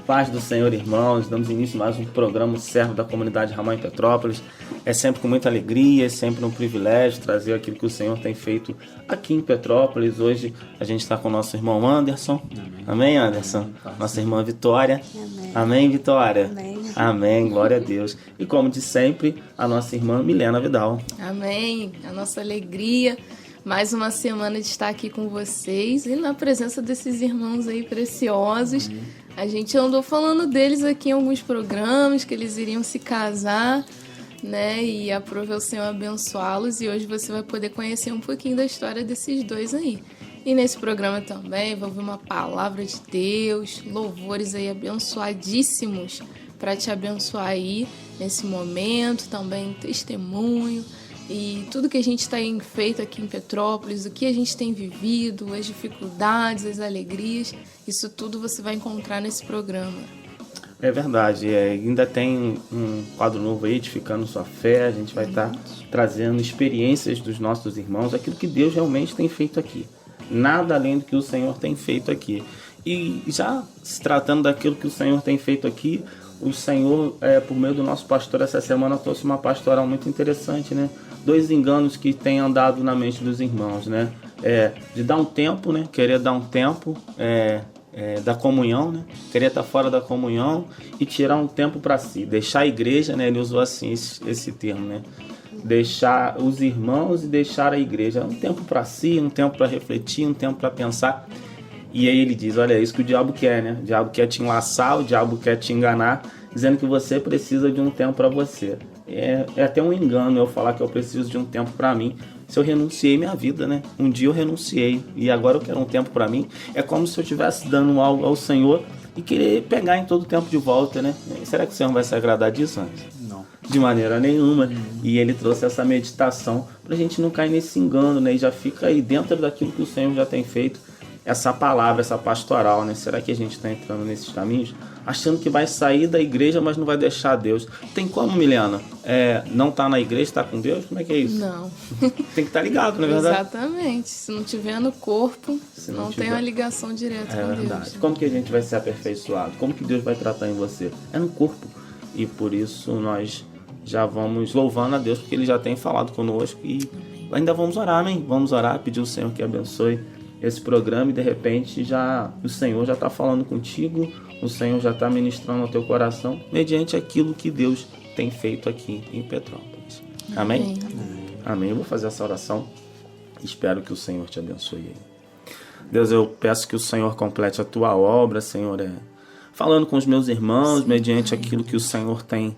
Paz do Senhor, irmãos. Damos início a mais um programa Servo da Comunidade Ramon em Petrópolis. É sempre com muita alegria, é sempre um privilégio trazer aquilo que o Senhor tem feito aqui em Petrópolis. Hoje a gente está com o nosso irmão Anderson. Amém, Anderson? Nossa irmã Vitória. Amém. Amém, Vitória? Amém. Amém, glória a Deus. E como de sempre, a nossa irmã Milena Vidal. Amém. A nossa alegria. Mais uma semana de estar aqui com vocês e na presença desses irmãos aí preciosos. A gente andou falando deles aqui em alguns programas, que eles iriam se casar, né? E aprove o Senhor abençoá-los. E hoje você vai poder conhecer um pouquinho da história desses dois aí. E nesse programa também vai ouvir uma palavra de Deus, louvores aí abençoadíssimos para te abençoar aí nesse momento, também testemunho. E tudo que a gente tem feito aqui em Petrópolis, o que a gente tem vivido, as dificuldades, as alegrias, isso tudo você vai encontrar nesse programa. É verdade, ainda tem um quadro novo aí, Edificando Sua Fé. A gente vai estar trazendo experiências dos nossos irmãos, aquilo que Deus realmente tem feito aqui. Nada além do que o Senhor tem feito aqui. E já se tratando daquilo que o Senhor tem feito aqui, o Senhor, por meio do nosso pastor, essa semana trouxe uma pastoral muito interessante, né? 2 enganos que têm andado na mente dos irmãos, né? De dar um tempo, né? Querer dar um tempo da comunhão, né? Querer estar fora da comunhão e tirar um tempo para si. Deixar a igreja, né? Ele usou assim esse termo, né? Deixar os irmãos e deixar a igreja. Um tempo para si, um tempo para refletir, um tempo para pensar. E aí ele diz, olha, é isso que o diabo quer, né? O diabo quer te enlaçar, o diabo quer te enganar, dizendo que você precisa de um tempo para você. É até um engano eu falar que eu preciso de um tempo para mim, se eu renunciei minha vida, né? Um dia eu renunciei e agora eu quero um tempo para mim. É como se eu estivesse dando algo ao Senhor e querer pegar em todo o tempo de volta, né? Será que o Senhor vai se agradar disso, Anderson? Não. De maneira nenhuma. E ele trouxe essa meditação pra gente não cair nesse engano, né? E já fica aí dentro daquilo que o Senhor já tem feito. Essa palavra, essa pastoral, né? Será que a gente está entrando nesses caminhos? Achando que vai sair da igreja, mas não vai deixar Deus. Tem como, Milena? Não tá na igreja, tá com Deus? Como é que é isso? Não. Tem que estar ligado, não é verdade? Exatamente. Se não tiver no corpo, não tem uma ligação direta com verdade. Deus. Como que a gente vai ser aperfeiçoado? Como que Deus vai tratar em você? É no corpo. E por isso nós já vamos louvando a Deus, porque Ele já tem falado conosco e ainda vamos orar, amém? Vamos orar, pedir ao Senhor que abençoe esse programa e de repente o Senhor já está falando contigo, o Senhor já está ministrando ao teu coração mediante aquilo que Deus tem feito aqui em Petrópolis. Amém? Amém. Eu vou fazer essa oração e espero que o Senhor te abençoe. Deus, eu peço que o Senhor complete a tua obra, Senhor, falando com os meus irmãos, mediante aquilo que o Senhor tem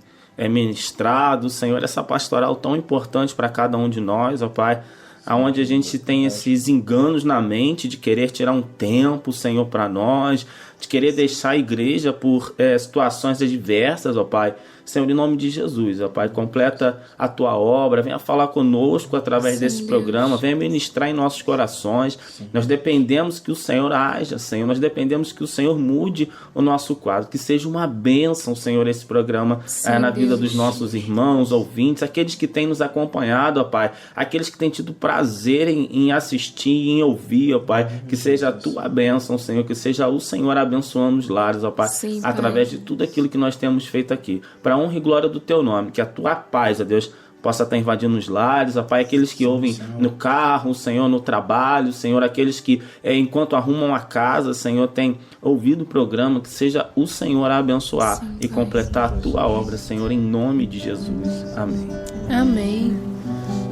ministrado, Senhor, essa pastoral tão importante para cada um de nós, ó Pai, aonde a gente tem esses enganos na mente de querer tirar um tempo, Senhor, para nós, de querer deixar a igreja por situações adversas, ó Pai. Senhor, em nome de Jesus, ó Pai, completa a tua obra, venha falar conosco através desse programa, venha ministrar em nossos corações. Nós dependemos que o Senhor haja, Senhor, nós dependemos que o Senhor mude o nosso quadro, que seja uma bênção, Senhor, esse programa na vida dos nossos irmãos, ouvintes, aqueles que têm nos acompanhado, ó Pai, aqueles que têm tido prazer em assistir, em ouvir, ó Pai, que seja a tua bênção, Senhor, que seja o Senhor abençoando os lares, ó Pai, através de tudo aquilo que nós temos feito aqui, para a honra e glória do teu nome, que a tua paz, ó Deus, possa estar invadindo os lares, ó Pai, aqueles que ouvem no carro, Senhor, no trabalho, Senhor, aqueles que enquanto arrumam a casa, Senhor, tem ouvido o programa, que seja o Senhor a abençoar e completar a tua obra, Senhor, em nome de Jesus. Amém. Amém.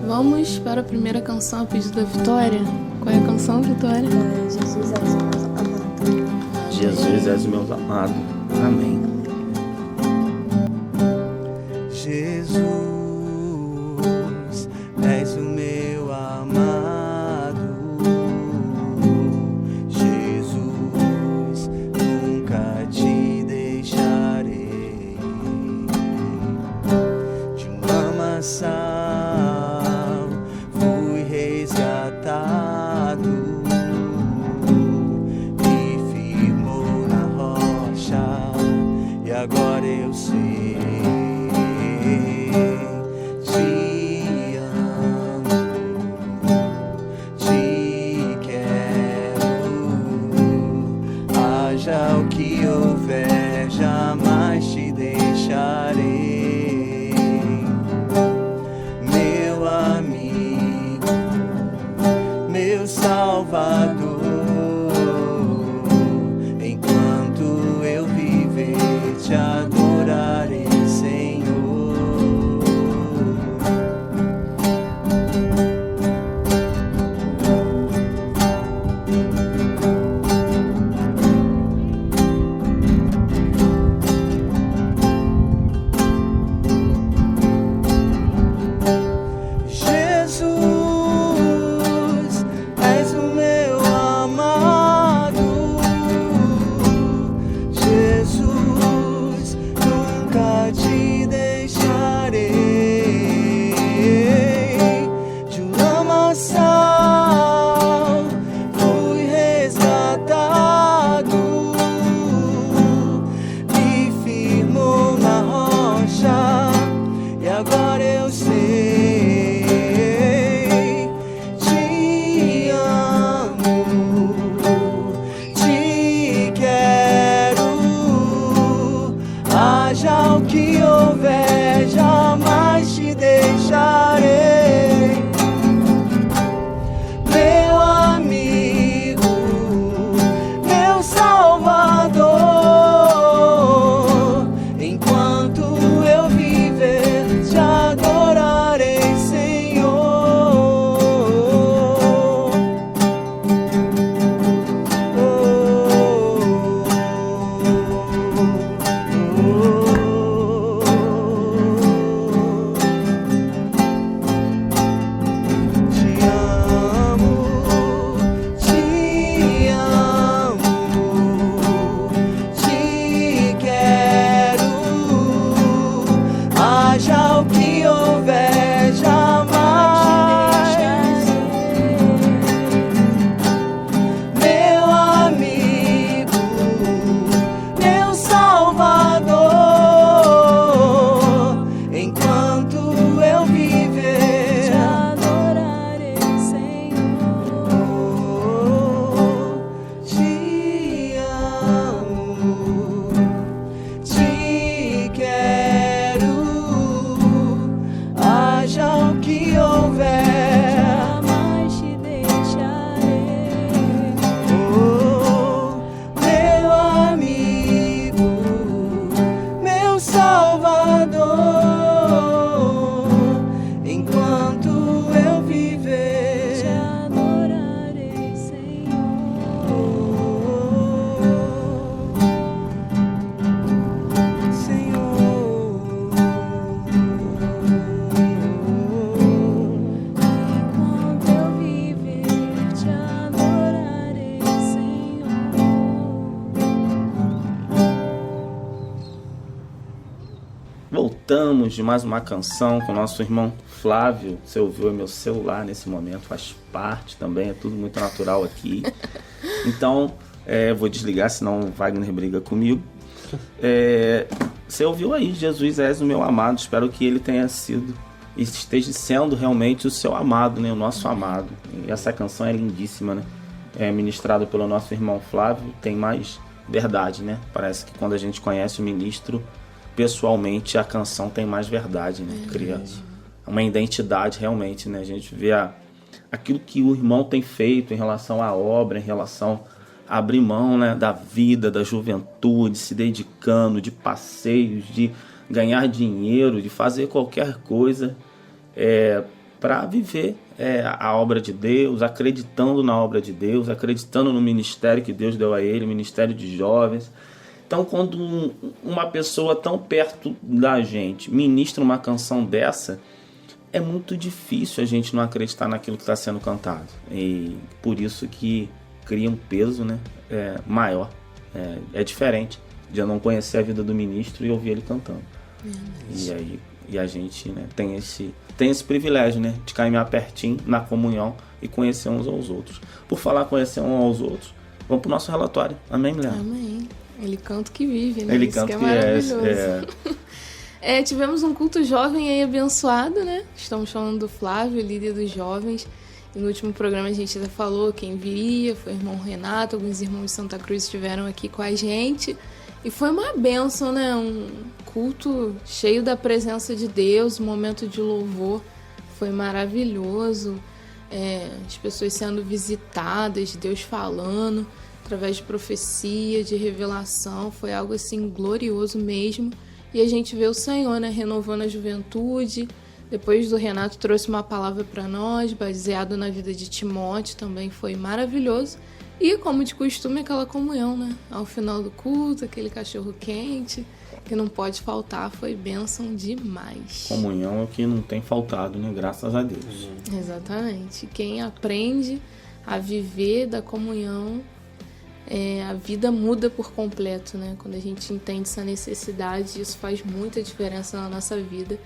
Vamos para a primeira canção, a pedido da Vitória. Qual é a canção, Vitória? Jesus és o meu amado. Jesus és o meu amado. Amém. Jesus, és o meu amado. Jesus, nunca te deixarei. De um lamaçal fui resgatado, me firmou na rocha e agora eu sei. Haja o que houver, Salvador. Enquanto eu viver, te adorarei, Senhor. Voltamos de mais uma canção com o nosso irmão Flávio. Você ouviu meu celular nesse momento, faz parte também, é tudo muito natural aqui. Então, vou desligar, senão o Wagner briga comigo. Você ouviu aí, Jesus és o meu amado, espero que ele tenha sido e esteja sendo realmente o seu amado, né? O nosso amado. E essa canção é lindíssima, né? É ministrada pelo nosso irmão Flávio, tem mais verdade, né? Parece que quando a gente conhece o ministro pessoalmente, a canção tem mais verdade, né? Cria uma identidade realmente, né? A gente vê aquilo que o irmão tem feito em relação à obra, em relação a abrir mão, né, da vida, da juventude, se dedicando, de passeios, de ganhar dinheiro, de fazer qualquer coisa para viver a obra de Deus, acreditando na obra de Deus, acreditando no ministério que Deus deu a ele, ministério de jovens. Então, quando uma pessoa tão perto da gente ministra uma canção dessa, é muito difícil a gente não acreditar naquilo que está sendo cantado. E por isso que cria um peso, né, maior. É diferente de eu não conhecer a vida do ministro e ouvir ele cantando. E a gente, né, tem esse privilégio, né, de caminhar pertinho na comunhão e conhecer uns aos outros. Por falar conhecer uns aos outros, vamos para o nosso relatório. Amém, Milena? Amém. Ele canta que vive, né? Ele Isso canta que é que maravilhoso. Tivemos um culto jovem aí abençoado, né? Estamos falando do Flávio, líder dos jovens. E no último programa a gente já falou quem viria, foi o irmão Renato, alguns irmãos de Santa Cruz estiveram aqui com a gente. E foi uma bênção, né? Um culto cheio da presença de Deus, um momento de louvor. Foi maravilhoso. as pessoas sendo visitadas, Deus falando, através de profecia, de revelação. Foi algo assim glorioso mesmo. E a gente vê o Senhor, né, renovando a juventude. Depois do Renato trouxe uma palavra para nós, baseado na vida de Timóteo, também foi maravilhoso. E, como de costume, aquela comunhão, né? Ao final do culto, aquele cachorro quente, que não pode faltar, foi bênção demais. Comunhão é o que não tem faltado, né? Graças a Deus. Exatamente. Quem aprende a viver da comunhão, a vida muda por completo, né? Quando a gente entende essa necessidade, isso faz muita diferença na nossa vida.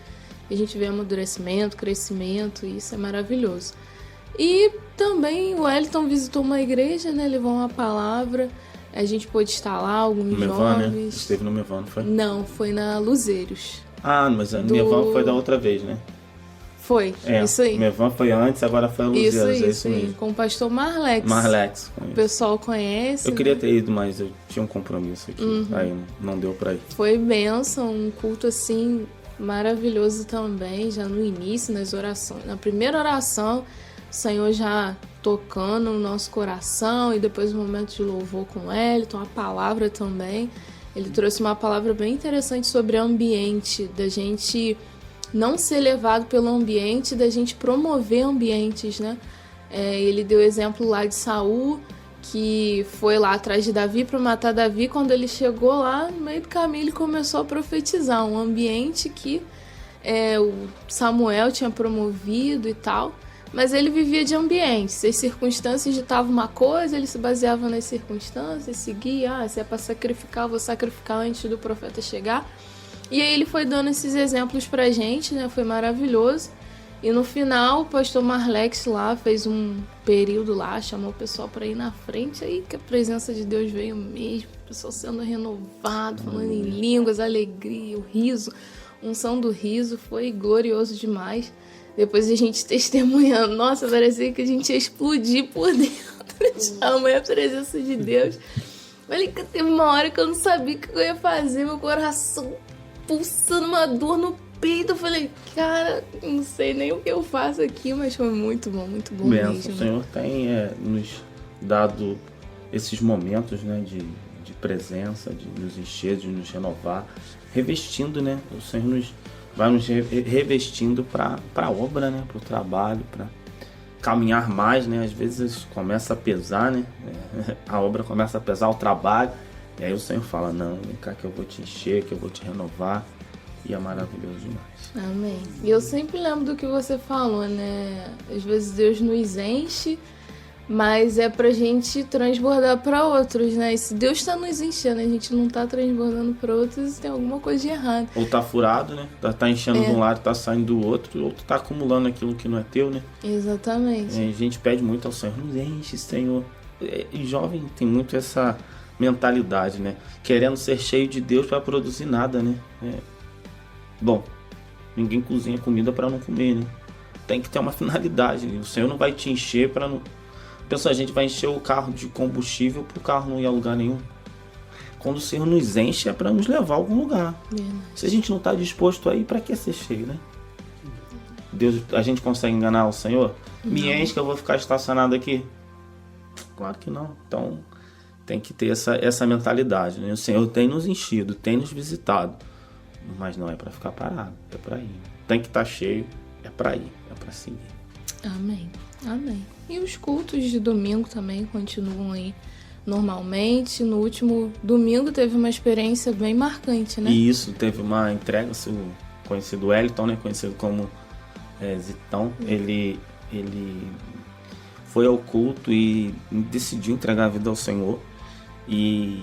A gente vê amadurecimento, crescimento, e isso é maravilhoso. E também o Wellington visitou uma igreja, né? Levou uma palavra. A gente pôde estar lá, alguns Mevan, jovens. né? Esteve no Mevan, não foi? Não, foi na Luzeiros. Ah, mas a Mevan foi da outra vez, né? Foi, isso aí. Mevan foi antes, agora foi a Luzeiros, Isso aí. Com o pastor Marlex. Marlex, o pessoal conhece. Eu queria ter ido, mas eu tinha um compromisso aqui. Aí não deu pra ir. Foi bênção, um culto assim maravilhoso também, já no início, nas orações. Na primeira oração, o Senhor já tocando no nosso coração, e depois o momento de louvor com o Wellington, a palavra também. Ele trouxe uma palavra bem interessante sobre ambiente, da gente não ser levado pelo ambiente, da gente promover ambientes, né? Ele deu exemplo lá de Saul, que foi lá atrás de Davi para matar Davi. Quando ele chegou lá, no meio do caminho, ele começou a profetizar um ambiente que o Samuel tinha promovido e tal, mas ele vivia de ambientes. As circunstâncias ditavam uma coisa, ele se baseava nas circunstâncias, seguia, se é para sacrificar, eu vou sacrificar antes do profeta chegar. E aí ele foi dando esses exemplos pra gente, né? Foi maravilhoso. E no final, o pastor Marlex lá fez um período lá, chamou o pessoal para ir na frente, aí que a presença de Deus veio mesmo, o pessoal sendo renovado, falando em línguas, alegria, o riso, unção do riso, foi glorioso demais. Depois a gente testemunhando, nossa, parecia que a gente ia explodir por dentro, chamou a presença de Deus. Falei que teve uma hora que eu não sabia o que eu ia fazer, meu coração pulsando, uma dor no peito. Eu falei, cara, não sei nem o que eu faço aqui, mas foi muito bom Benção, mesmo. o Senhor tem nos dado esses momentos, né, de presença, de nos encher, de nos renovar, revestindo, né? O Senhor vai nos revestindo para a obra, né, para o trabalho, para caminhar mais, né? Às vezes começa a pesar, né? A obra começa a pesar, o trabalho, e aí o Senhor fala, não, vem cá que eu vou te encher, que eu vou te renovar. E é maravilhoso demais. Amém. E eu sempre lembro do que você falou, né? Às vezes Deus nos enche, mas é pra gente transbordar pra outros, né? E se Deus tá nos enchendo, a gente não tá transbordando pra outros, tem alguma coisa de errado. Ou tá furado, né? Tá enchendo de um lado, tá saindo do outro, ou tu tá acumulando aquilo que não é teu, né? Exatamente. A gente pede muito ao Senhor, nos enche, Senhor. E jovem tem muito essa mentalidade, né? Querendo ser cheio de Deus pra produzir nada, né? Bom, ninguém cozinha comida para não comer, né? Tem que ter uma finalidade. O Senhor não vai te encher para não... Pessoal, a gente vai encher o carro de combustível para o carro não ir a lugar nenhum. Quando o Senhor nos enche é para nos levar a algum lugar. Se a gente não está disposto a ir, para que ser cheio, né? Deus, a gente consegue enganar o Senhor? Me enche que eu vou ficar estacionado aqui? Claro que não. Então tem que ter essa mentalidade, né? O Senhor tem nos enchido, tem nos visitado, mas não é para ficar parado, é para ir. Tem que estar cheio, é para ir, é para seguir. Amém, amém. E os cultos de domingo também continuam aí normalmente. No último domingo teve uma experiência bem marcante, né? E isso, teve uma entrega, o conhecido Wellington, né, conhecido como Zitão, ele foi ao culto e decidiu entregar a vida ao Senhor. E,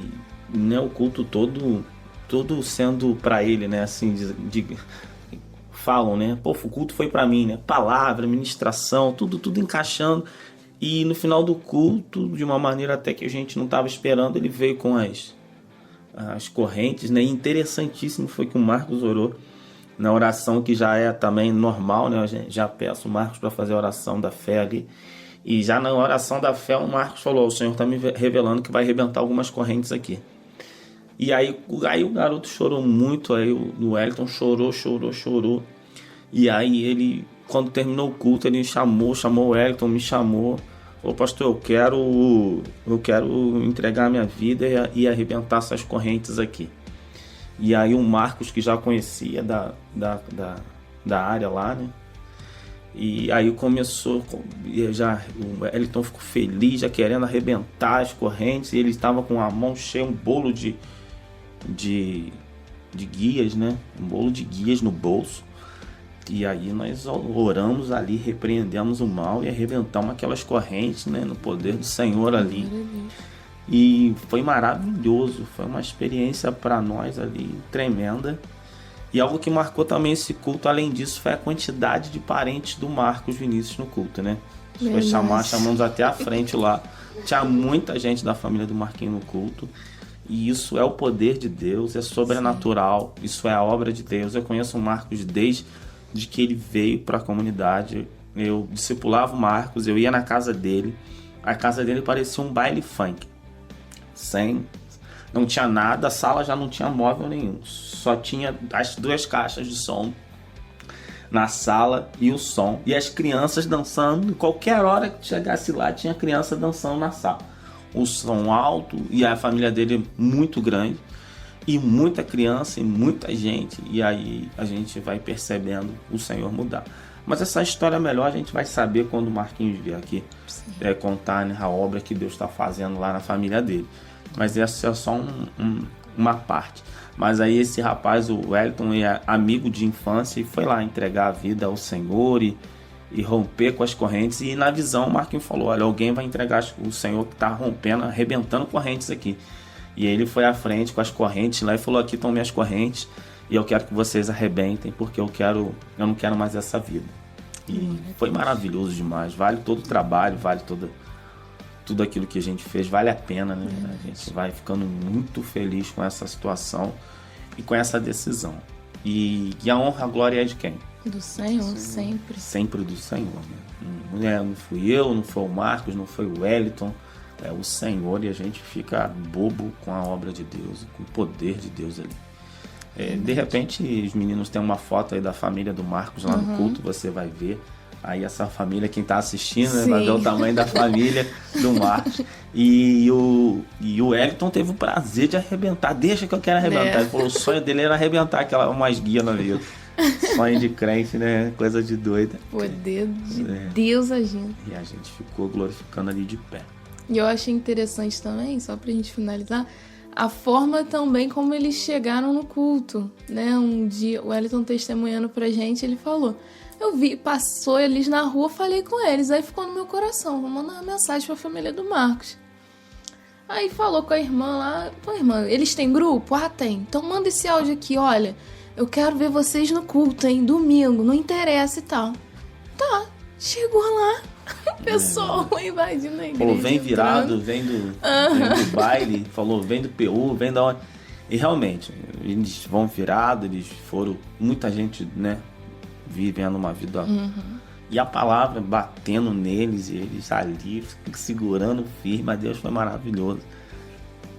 né, o culto todo sendo para ele, né, assim, falam, né, pô, o culto foi para mim, né, palavra, ministração, tudo encaixando. E no final do culto, de uma maneira até que a gente não estava esperando, ele veio com as correntes, né, e interessantíssimo foi que o Marcos orou na oração, que já é também normal, né, eu já peço o Marcos para fazer a oração da fé ali. E já na oração da fé, o Marcos falou, o Senhor está me revelando que vai arrebentar algumas correntes aqui. E aí o garoto chorou muito, aí o Wellington chorou. E aí ele quando terminou o culto, ele chamou o Wellington, me chamou. Falou, pastor, eu quero entregar minha vida e arrebentar essas correntes aqui. E aí o Marcos, que já conhecia da área lá, né? E aí começou, o Wellington ficou feliz, já querendo arrebentar as correntes, e ele estava com a mão cheia, um bolo de guias, né? Um bolo de guias no bolso. E aí nós oramos ali, repreendemos o mal e arrebentamos aquelas correntes, né? No poder do Senhor ali. E foi maravilhoso, foi uma experiência para nós ali tremenda. E algo que marcou também esse culto, além disso, foi a quantidade de parentes do Marcos Vinícius no culto, né? Foi chamamos até a frente lá. Tinha muita gente da família do Marquinho no culto. E isso é o poder de Deus, é sobrenatural, isso é a obra de Deus. Eu conheço o Marcos desde que ele veio para a comunidade. Eu discipulava o Marcos, eu ia na casa dele. A casa dele parecia um baile funk. Não tinha nada, a sala já não tinha móvel nenhum. Só tinha as 2 caixas de som na sala e o som. E as crianças dançando. Qualquer hora que chegasse lá, tinha criança dançando na sala. O som alto e a família dele muito grande. E muita criança e muita gente. E aí a gente vai percebendo o Senhor mudar. Mas essa história melhor a gente vai saber quando o Marquinhos vier aqui contar, né, a obra que Deus está fazendo lá na família dele. Mas essa é só uma parte. Mas aí esse rapaz, o Wellington, é amigo de infância e foi lá entregar a vida ao Senhor e romper com as correntes. E na visão o Marquinhos falou, olha, alguém vai entregar o Senhor que está rompendo, arrebentando correntes aqui. E ele foi à frente com as correntes lá e falou, aqui estão minhas correntes e eu quero que vocês arrebentem porque eu não quero mais essa vida. E foi maravilhoso demais, vale todo o trabalho, vale tudo aquilo que a gente fez, vale a pena, né? A gente vai ficando muito feliz com essa situação e com essa decisão. E a honra, a glória é de quem? Do Senhor, sempre. Sempre do Senhor, né? Não fui eu, não foi o Marcos, não foi o Wellington, é o Senhor, e a gente fica bobo com a obra de Deus, com o poder de Deus ali. De repente, os meninos têm uma foto aí da família do Marcos lá no culto, você vai ver. Aí essa família, quem tá assistindo, né, vai ver o tamanho da família do Marcos. E o Wellington teve o prazer de arrebentar. Deixa que eu quero arrebentar. Ele falou, o sonho dele era arrebentar umas guias na vida. Sonho de crente, né? Coisa de doida. Poder de Deus agindo. E a gente ficou glorificando ali de pé. E eu achei interessante também, só pra gente finalizar, a forma também como eles chegaram no culto, né? Um dia, o Wellington testemunhando pra gente, ele falou, eu vi, passou eles na rua, falei com eles, aí ficou no meu coração, vou mandar uma mensagem pra família do Marcos. Aí falou com a irmã lá, pô, irmã, eles têm grupo? Ah, tem. Então manda esse áudio aqui, olha, eu quero ver vocês no culto, hein, domingo, não interessa e tal. Tá, chegou lá. O pessoal invadindo a igreja. Falou, vem virado, vem do baile, falou, vem do PU, vem da onde. E realmente, eles vão virado, eles foram, muita gente, né, vivendo uma vida. E a palavra batendo neles, e eles ali, segurando firme, mas Deus foi maravilhoso.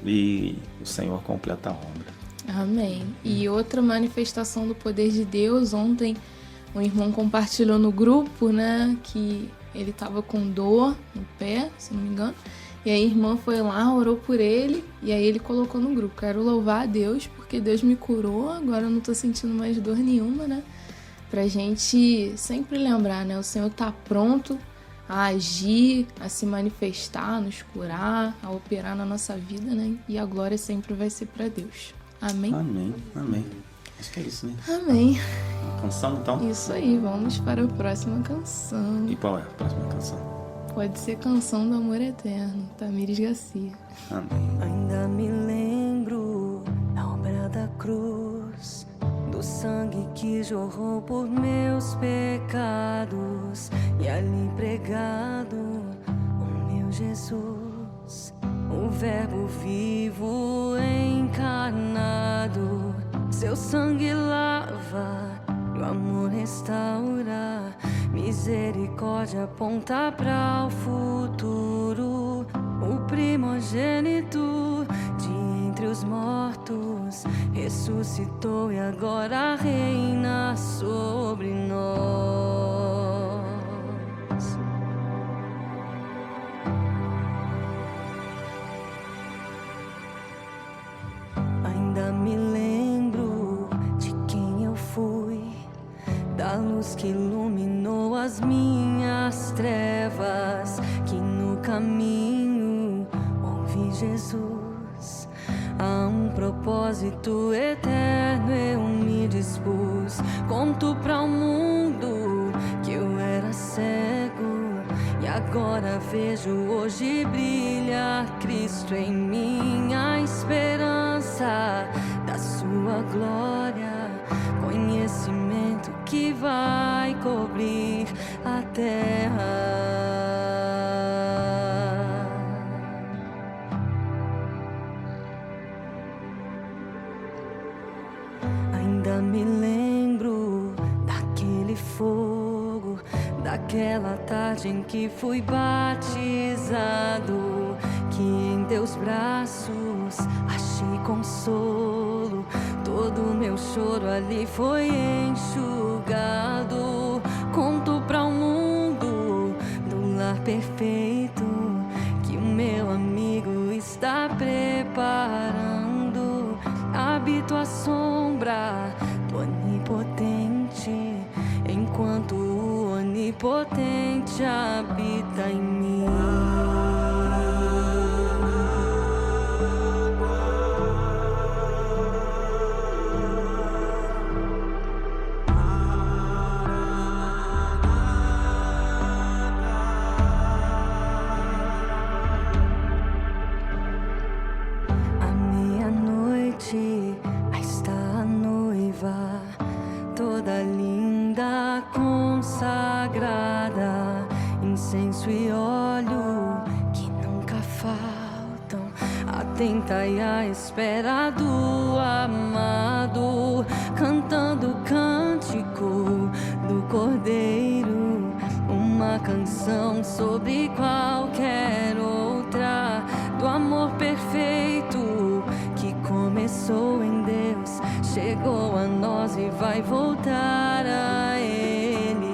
E o Senhor completa a obra. Amém. E outra manifestação do poder de Deus, ontem um irmão compartilhou no grupo, né, que ele estava com dor no pé, se não me engano. E aí a irmã foi lá, orou por ele, e aí ele colocou no grupo, quero louvar a Deus, porque Deus me curou, agora eu não tô sentindo mais dor nenhuma, né? Pra gente sempre lembrar, né? O Senhor tá pronto a agir, a se manifestar, a nos curar, a operar na nossa vida, né? E a glória sempre vai ser pra Deus. Amém? Amém, amém. Acho que é isso, né? Amém. Canção, então? Isso aí, vamos para a próxima canção. E qual é a próxima canção? Pode ser Canção do Amor Eterno, Tamires Garcia. Amém. Ainda me lembro da obra da cruz, do sangue que jorrou por meus pecados, e ali pregado o meu Jesus, o verbo vivo encarnado. Seu sangue lava, o amor restaura, misericórdia aponta para o futuro. O primogênito de entre os mortos ressuscitou e agora reina sobre nós. luz que iluminou as minhas trevas, que no caminho ouvi Jesus. Há um propósito eterno, eu me dispus. Conto para o mundo que eu era cego e agora vejo, hoje brilha Cristo em mim, a esperança da sua glória, conhecimento que vai cobrir a terra. Ainda me lembro daquele fogo, daquela tarde em que fui batizado, que em teus braços achei consolo. Todo meu choro ali foi enxugado. Conto para o mundo do lar perfeito que o meu amigo está preparando. Habito à sombra do Onipotente, enquanto o Onipotente habita em mim. À meia-noite, aí está a noiva, toda linda, consagrada, incenso e óleo que nunca faltam, atenta e à espera do amado, cantando o cântico do Cordeiro, uma canção sobre qualquer outra, do amor perfeito que começou em Deus, chegou a nós e vai voltar a Ele.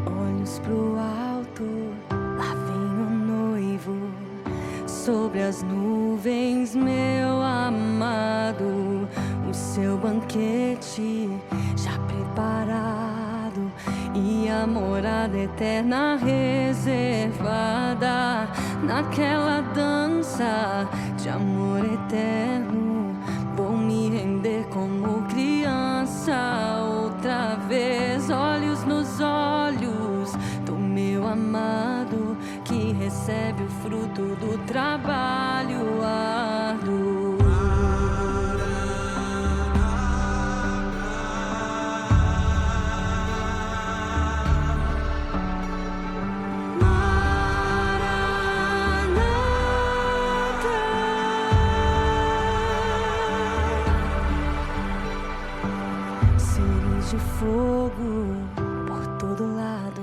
Olhos pro alto, lá vem o noivo, sobre as nuvens, meu amado, o seu banquete já preparado e a morada eterna reservada. Naquela dança de amor eterno, vou me render como criança outra vez. Olhos nos olhos do meu amado, que recebe o fruto do trabalho árduo. De fogo por todo lado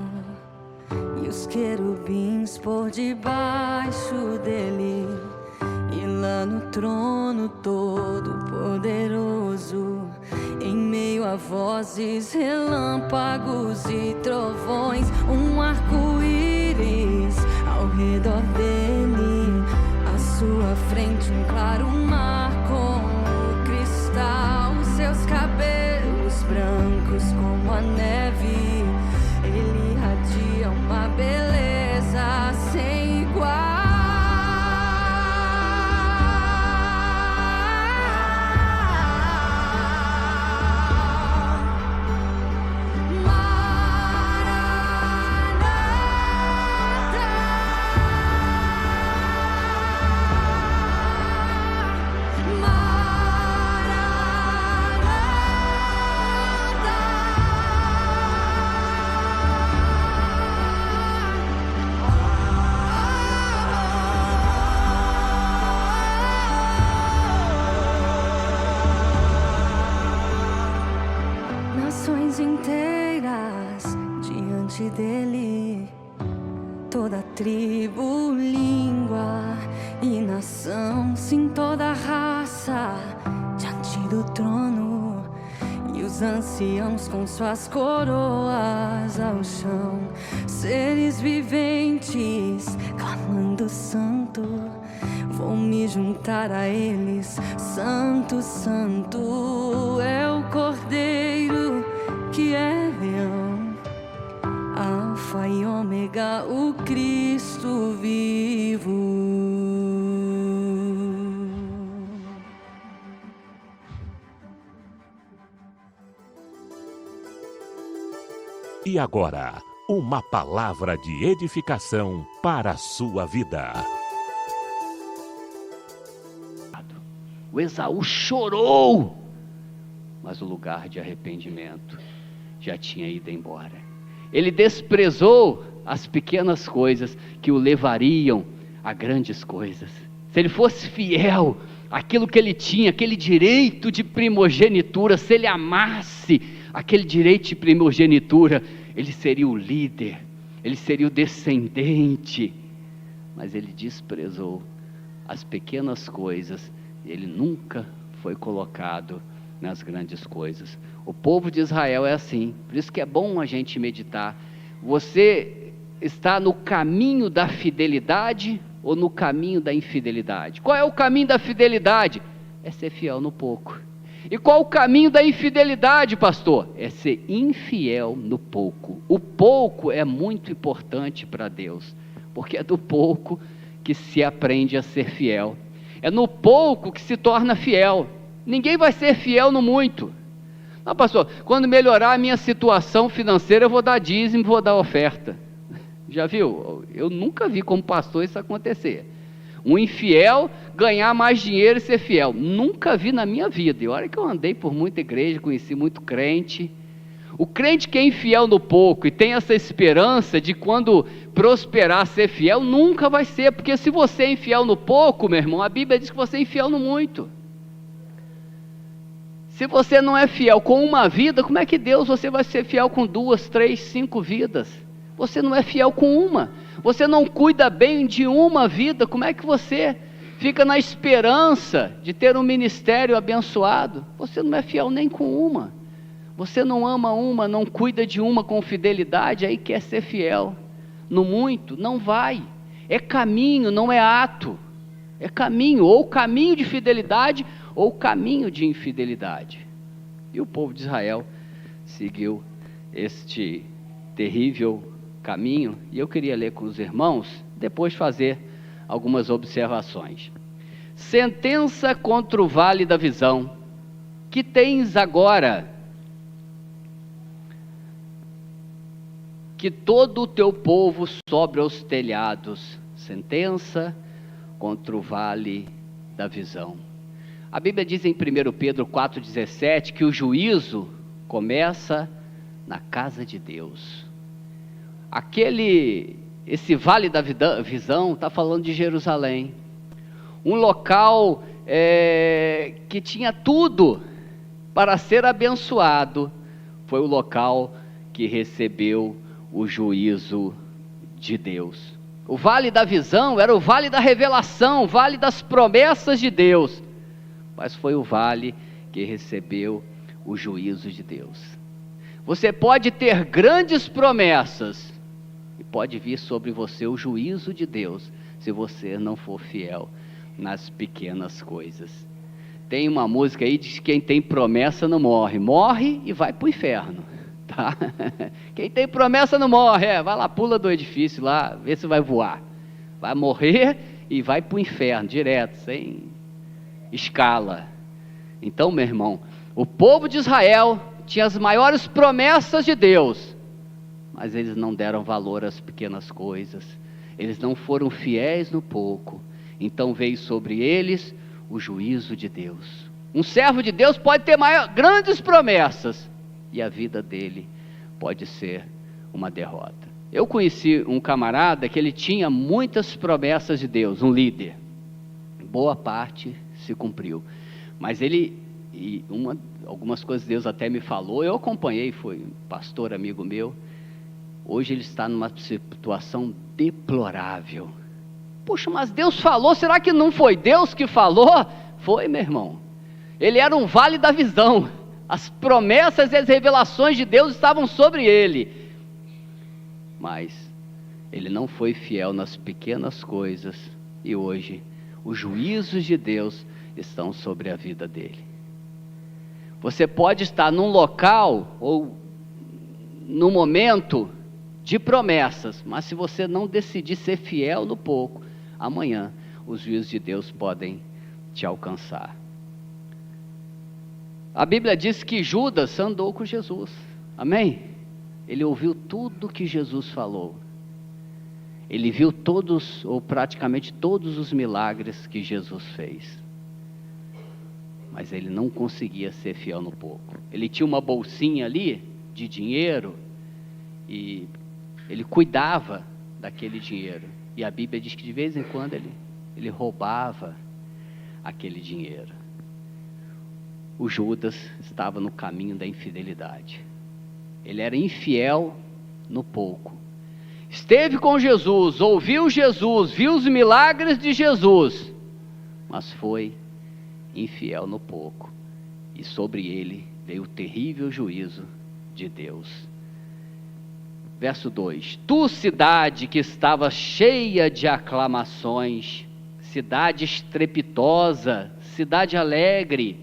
e os querubins por debaixo dele, e lá no trono todo poderoso, em meio a vozes, relâmpagos e trovões, um arco-íris ao redor dele, à sua frente um claro mar como cristal, os seus cabelos brancos como a neve, ele irradia uma beleza sem igual. Inteiras diante dele, toda tribo, língua e nação, sim, toda raça diante do trono, e os os anciãos com suas coroas ao chão, seres viventes clamando santo, vou me juntar a eles. Santo, santo é o Cordeiro que é leão, Alfa e Ômega, o Cristo vivo. E agora, uma palavra de edificação para a sua vida. O Esaú chorou, mas o lugar de arrependimento já tinha ido embora. Ele desprezou as pequenas coisas que o levariam a grandes coisas. Se ele fosse fiel àquilo que ele tinha, aquele direito de primogenitura, se ele amasse aquele direito de primogenitura, ele seria o líder, ele seria o descendente. Mas ele desprezou as pequenas coisas, e ele nunca foi colocado nas grandes coisas. O povo de Israel é assim, por isso que é bom a gente meditar. Você está no caminho da fidelidade ou no caminho da infidelidade? Qual é o caminho da fidelidade? É ser fiel no pouco. E qual o caminho da infidelidade, pastor? É ser infiel no pouco. O pouco é muito importante para Deus, porque é do pouco que se aprende a ser fiel. É no pouco que se torna fiel. Ninguém vai ser fiel no muito. Não, pastor, quando melhorar a minha situação financeira, eu vou dar dízimo, vou dar oferta. Já viu? Eu nunca vi como pastor isso acontecer. Um infiel ganhar mais dinheiro e ser fiel. Nunca vi na minha vida. E olha que eu andei por muita igreja, conheci muito crente. O crente que é infiel no pouco e tem essa esperança de quando prosperar ser fiel, nunca vai ser. Porque se você é infiel no pouco, meu irmão, a Bíblia diz que você é infiel no muito. Se você não é fiel com uma vida, como é que Deus você vai ser fiel com 2, 3, 5 vidas? Você não é fiel com uma. Você não cuida bem de uma vida, como é que você fica na esperança de ter um ministério abençoado? Você não é fiel nem com uma. Você não ama uma, não cuida de uma com fidelidade, aí quer ser fiel. No muito, não vai. É caminho, não é ato. É caminho, ou caminho de fidelidade, ou caminho de infidelidade. E o povo de Israel seguiu este terrível caminho, e eu queria ler com os irmãos, depois fazer algumas observações. Sentença contra o vale da visão. Que tens agora? Que todo o teu povo sobe aos telhados. Sentença contra o vale da visão. A Bíblia diz em 1 Pedro 4,17 que o juízo começa na casa de Deus. Esse vale da visão está falando de Jerusalém, um local que tinha tudo para ser abençoado. Foi o local que recebeu o juízo de Deus. O vale da visão era o vale da revelação, o vale das promessas de Deus, mas foi o vale que recebeu o juízo de Deus. Você pode ter grandes promessas, e pode vir sobre você o juízo de Deus, se você não for fiel nas pequenas coisas. Tem uma música aí, diz que quem tem promessa não morre, morre e vai para o inferno, tá? Quem tem promessa não morre, vai lá, pula do edifício lá, vê se vai voar, vai morrer e vai para o inferno, direto, sem escala. Então, meu irmão, o povo de Israel tinha as maiores promessas de Deus, mas eles não deram valor às pequenas coisas, eles não foram fiéis no pouco, então veio sobre eles o juízo de Deus. Um servo de Deus pode ter grandes promessas, e a vida dele pode ser uma derrota. Eu conheci um camarada que ele tinha muitas promessas de Deus, um líder, boa parte se cumpriu, mas algumas coisas Deus até me falou, eu acompanhei, foi um pastor amigo meu. Hoje ele está numa situação deplorável. Puxa, mas Deus falou, será que não foi Deus que falou? Foi, meu irmão. Ele era um vale da visão. As promessas e as revelações de Deus estavam sobre ele. Mas ele não foi fiel nas pequenas coisas. E hoje, os juízos de Deus estão sobre a vida dele. Você pode estar num local ou num momento de promessas, mas se você não decidir ser fiel no pouco, amanhã os juízos de Deus podem te alcançar. A Bíblia diz que Judas andou com Jesus, amém? Ele ouviu tudo que Jesus falou. Ele viu todos, ou praticamente todos os milagres que Jesus fez. Mas ele não conseguia ser fiel no pouco. Ele tinha uma bolsinha ali de dinheiro e ele cuidava daquele dinheiro. E a Bíblia diz que de vez em quando ele roubava aquele dinheiro. O Judas estava no caminho da infidelidade. Ele era infiel no pouco. Esteve com Jesus, ouviu Jesus, viu os milagres de Jesus, mas foi infiel no pouco, e sobre ele veio o terrível juízo de Deus. Verso 2: Tu, cidade que estava cheia de aclamações, cidade estrepitosa, cidade alegre,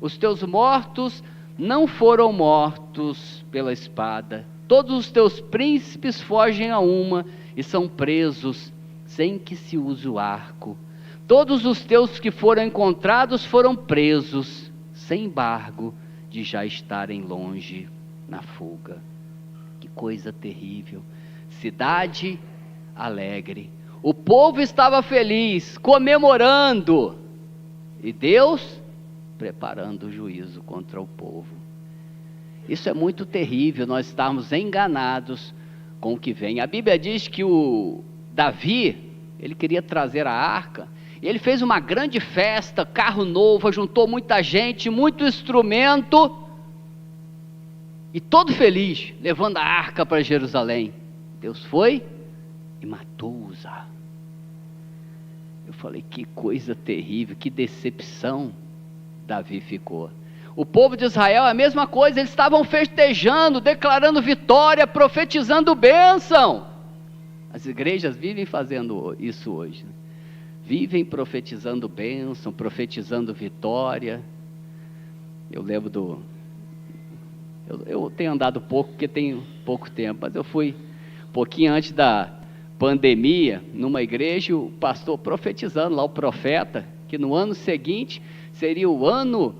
os teus mortos não foram mortos pela espada, todos os teus príncipes fogem a uma e são presos sem que se use o arco. Todos os teus que foram encontrados foram presos, sem embargo de já estarem longe na fuga. Que coisa terrível. Cidade alegre. O povo estava feliz, comemorando. E Deus preparando o juízo contra o povo. Isso é muito terrível, nós estarmos enganados com o que vem. A Bíblia diz que o Davi, ele queria trazer a arca. E ele fez uma grande festa, carro novo, juntou muita gente, muito instrumento, e todo feliz, levando a arca para Jerusalém. Deus foi e matou Uza. Eu falei, que coisa terrível, que decepção Davi ficou. O povo de Israel é a mesma coisa, eles estavam festejando, declarando vitória, profetizando bênção. As igrejas vivem fazendo isso hoje, né? Vivem profetizando bênção, profetizando vitória. Eu lembro eu tenho andado pouco, porque tenho pouco tempo, mas eu fui um pouquinho antes da pandemia, numa igreja, o pastor profetizando lá, o profeta, que no ano seguinte seria o ano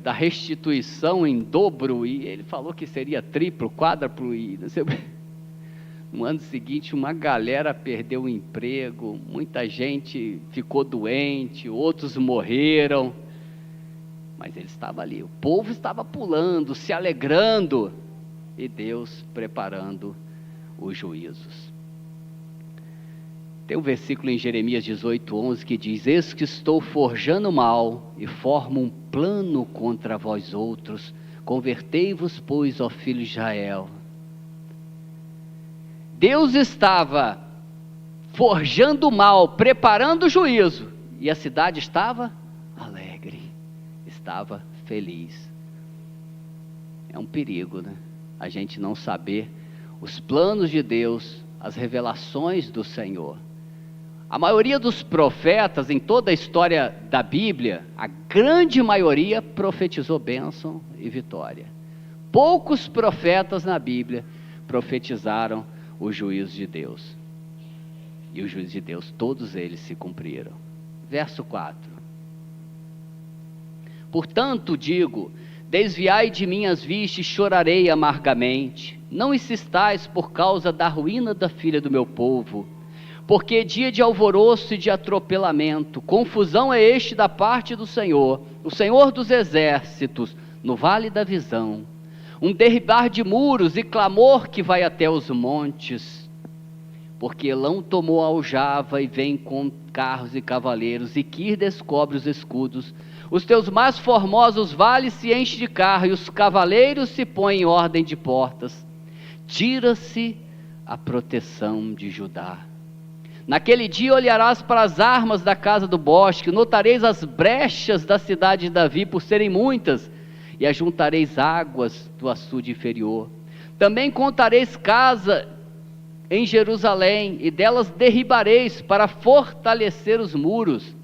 da restituição em dobro, e ele falou que seria triplo, quádruplo, e não sei. No ano seguinte, uma galera perdeu o emprego, muita gente ficou doente, outros morreram, mas ele estava ali, o povo estava pulando, se alegrando, e Deus preparando os juízos. Tem um versículo em Jeremias 18:11 que diz: Eis que estou forjando mal e formo um plano contra vós outros, convertei-vos, pois, ó filho de Israel. Deus estava forjando o mal, preparando o juízo, e a cidade estava alegre, estava feliz. É um perigo, né? A gente não saber os planos de Deus, as revelações do Senhor. A maioria dos profetas em toda a história da Bíblia, a grande maioria profetizou bênção e vitória. Poucos profetas na Bíblia profetizaram o juízo de Deus. E o juízo de Deus, todos eles se cumpriram. Verso 4. Portanto digo, desviai de mim as vistas, chorarei amargamente. Não insistais por causa da ruína da filha do meu povo, porque dia de alvoroço e de atropelamento, confusão é este da parte do Senhor, o Senhor dos exércitos, no vale da visão. Um derribar de muros e clamor que vai até os montes, porque Elão tomou a aljava e vem com carros e cavaleiros, e Quir descobre os escudos. Os teus mais formosos vales se enchem de carro, e os cavaleiros se põem em ordem de portas. Tira-se a proteção de Judá. Naquele dia olharás para as armas da casa do bosque, notareis as brechas da cidade de Davi por serem muitas, e ajuntareis águas do açude inferior. Também contareis casa em Jerusalém, e delas derribareis para fortalecer os muros.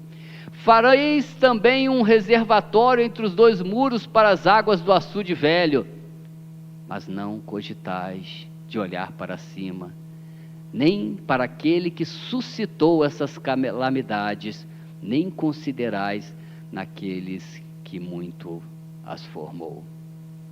Fareis também um reservatório entre os dois muros para as águas do açude velho. Mas não cogitais de olhar para cima, nem para aquele que suscitou essas calamidades, nem considerais naqueles que muito as formou.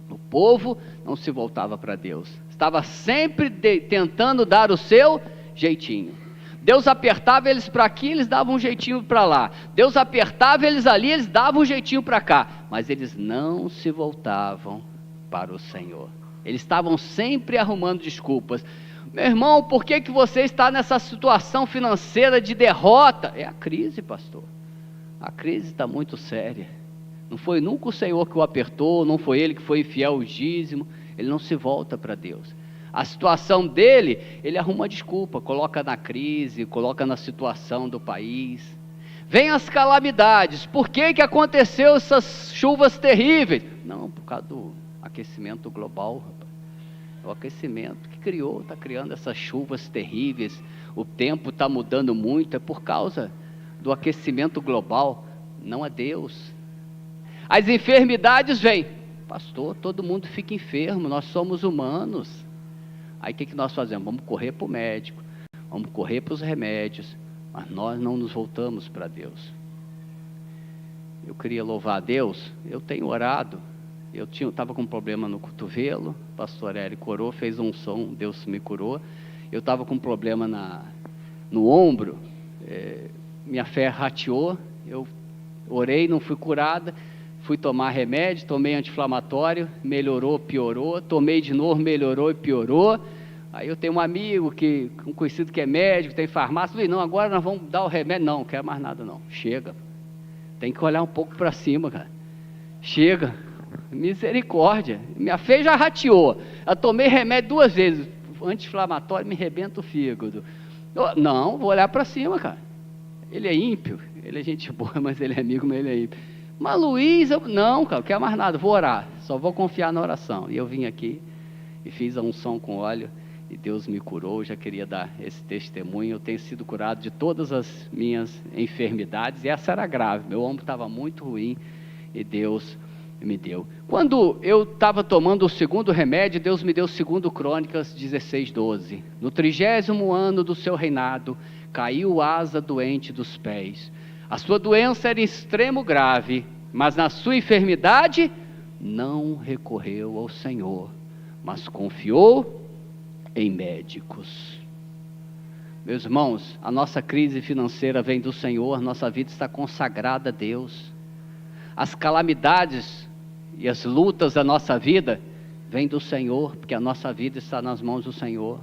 O povo não se voltava para Deus, estava sempre tentando dar o seu jeitinho. Deus apertava eles para aqui, eles davam um jeitinho para lá. Deus apertava eles ali, eles davam um jeitinho para cá. Mas eles não se voltavam para o Senhor. Eles estavam sempre arrumando desculpas. Meu irmão, por que você está nessa situação financeira de derrota? É a crise, pastor. A crise está muito séria. Não foi nunca o Senhor que o apertou, não foi ele que foi infiel ao dízimo. Ele não se volta para Deus. A situação dele, ele arruma desculpa, coloca na crise, coloca na situação do país. Vem as calamidades. Por que aconteceu essas chuvas terríveis? Não, por causa do aquecimento global, rapaz. O aquecimento que está criando essas chuvas terríveis. O tempo está mudando muito, é por causa do aquecimento global, não é Deus. As enfermidades vêm. Pastor, todo mundo fica enfermo, nós somos humanos. Aí o que nós fazemos? Vamos correr para o médico, vamos correr para os remédios, mas nós não nos voltamos para Deus. Eu queria louvar a Deus, eu tenho orado, eu estava com um problema no cotovelo, o pastor Érico orou, fez um som, Deus me curou. Eu estava com um problema no ombro, minha fé rateou, eu orei, não fui curada, fui tomar remédio, tomei anti-inflamatório, melhorou, piorou, tomei de novo, melhorou e piorou. Aí eu tenho um amigo, um conhecido que é médico, tem farmácia, falei, não, agora nós vamos dar o remédio, não quero mais nada não, chega, tem que olhar um pouco para cima, cara, chega, misericórdia, minha fé já rateou, eu tomei remédio 2 vezes, anti-inflamatório, me rebenta o fígado, não, vou olhar para cima, cara, ele é ímpio, ele é gente boa, mas ele é amigo, mas ele é ímpio. Mas Luiz, não, cara, não quero mais nada, vou orar, só vou confiar na oração. E eu vim aqui e fiz a unção com óleo e Deus me curou. Já queria dar esse testemunho. Eu tenho sido curado de todas as minhas enfermidades e essa era grave, meu ombro estava muito ruim e Deus me deu. Quando eu estava tomando o segundo remédio, Deus me deu 2 Crônicas 16:12. No 30º ano do seu reinado, caiu asa doente dos pés. A sua doença era extremo grave, mas na sua enfermidade não recorreu ao Senhor, mas confiou em médicos. Meus irmãos, a nossa crise financeira vem do Senhor, nossa vida está consagrada a Deus. As calamidades e as lutas da nossa vida vêm do Senhor, porque a nossa vida está nas mãos do Senhor.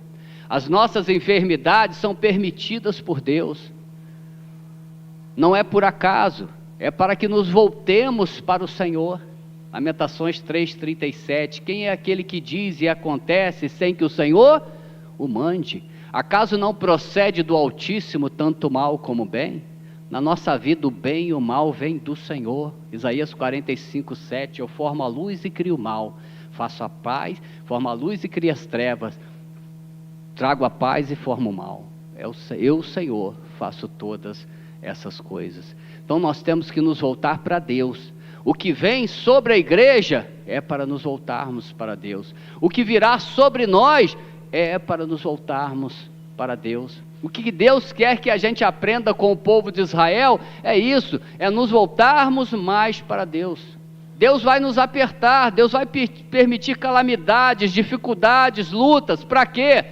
As nossas enfermidades são permitidas por Deus. Não é por acaso, é para que nos voltemos para o Senhor. Lamentações 3:37, quem é aquele que diz e acontece sem que o Senhor o mande? Acaso não procede do Altíssimo tanto mal como bem? Na nossa vida o bem e o mal vêm do Senhor. Isaías 45:7, eu formo a luz e crio o mal, faço a paz, formo a luz e crio as trevas, trago a paz e formo o mal. Eu, Senhor, faço todas essas coisas. Então nós temos que nos voltar para Deus. O que vem sobre a igreja é para nos voltarmos para Deus. O que virá sobre nós é para nos voltarmos para Deus. O que Deus quer que a gente aprenda com o povo de Israel é isso, é nos voltarmos mais para Deus. Deus vai nos apertar, Deus vai permitir calamidades, dificuldades, lutas, para quê?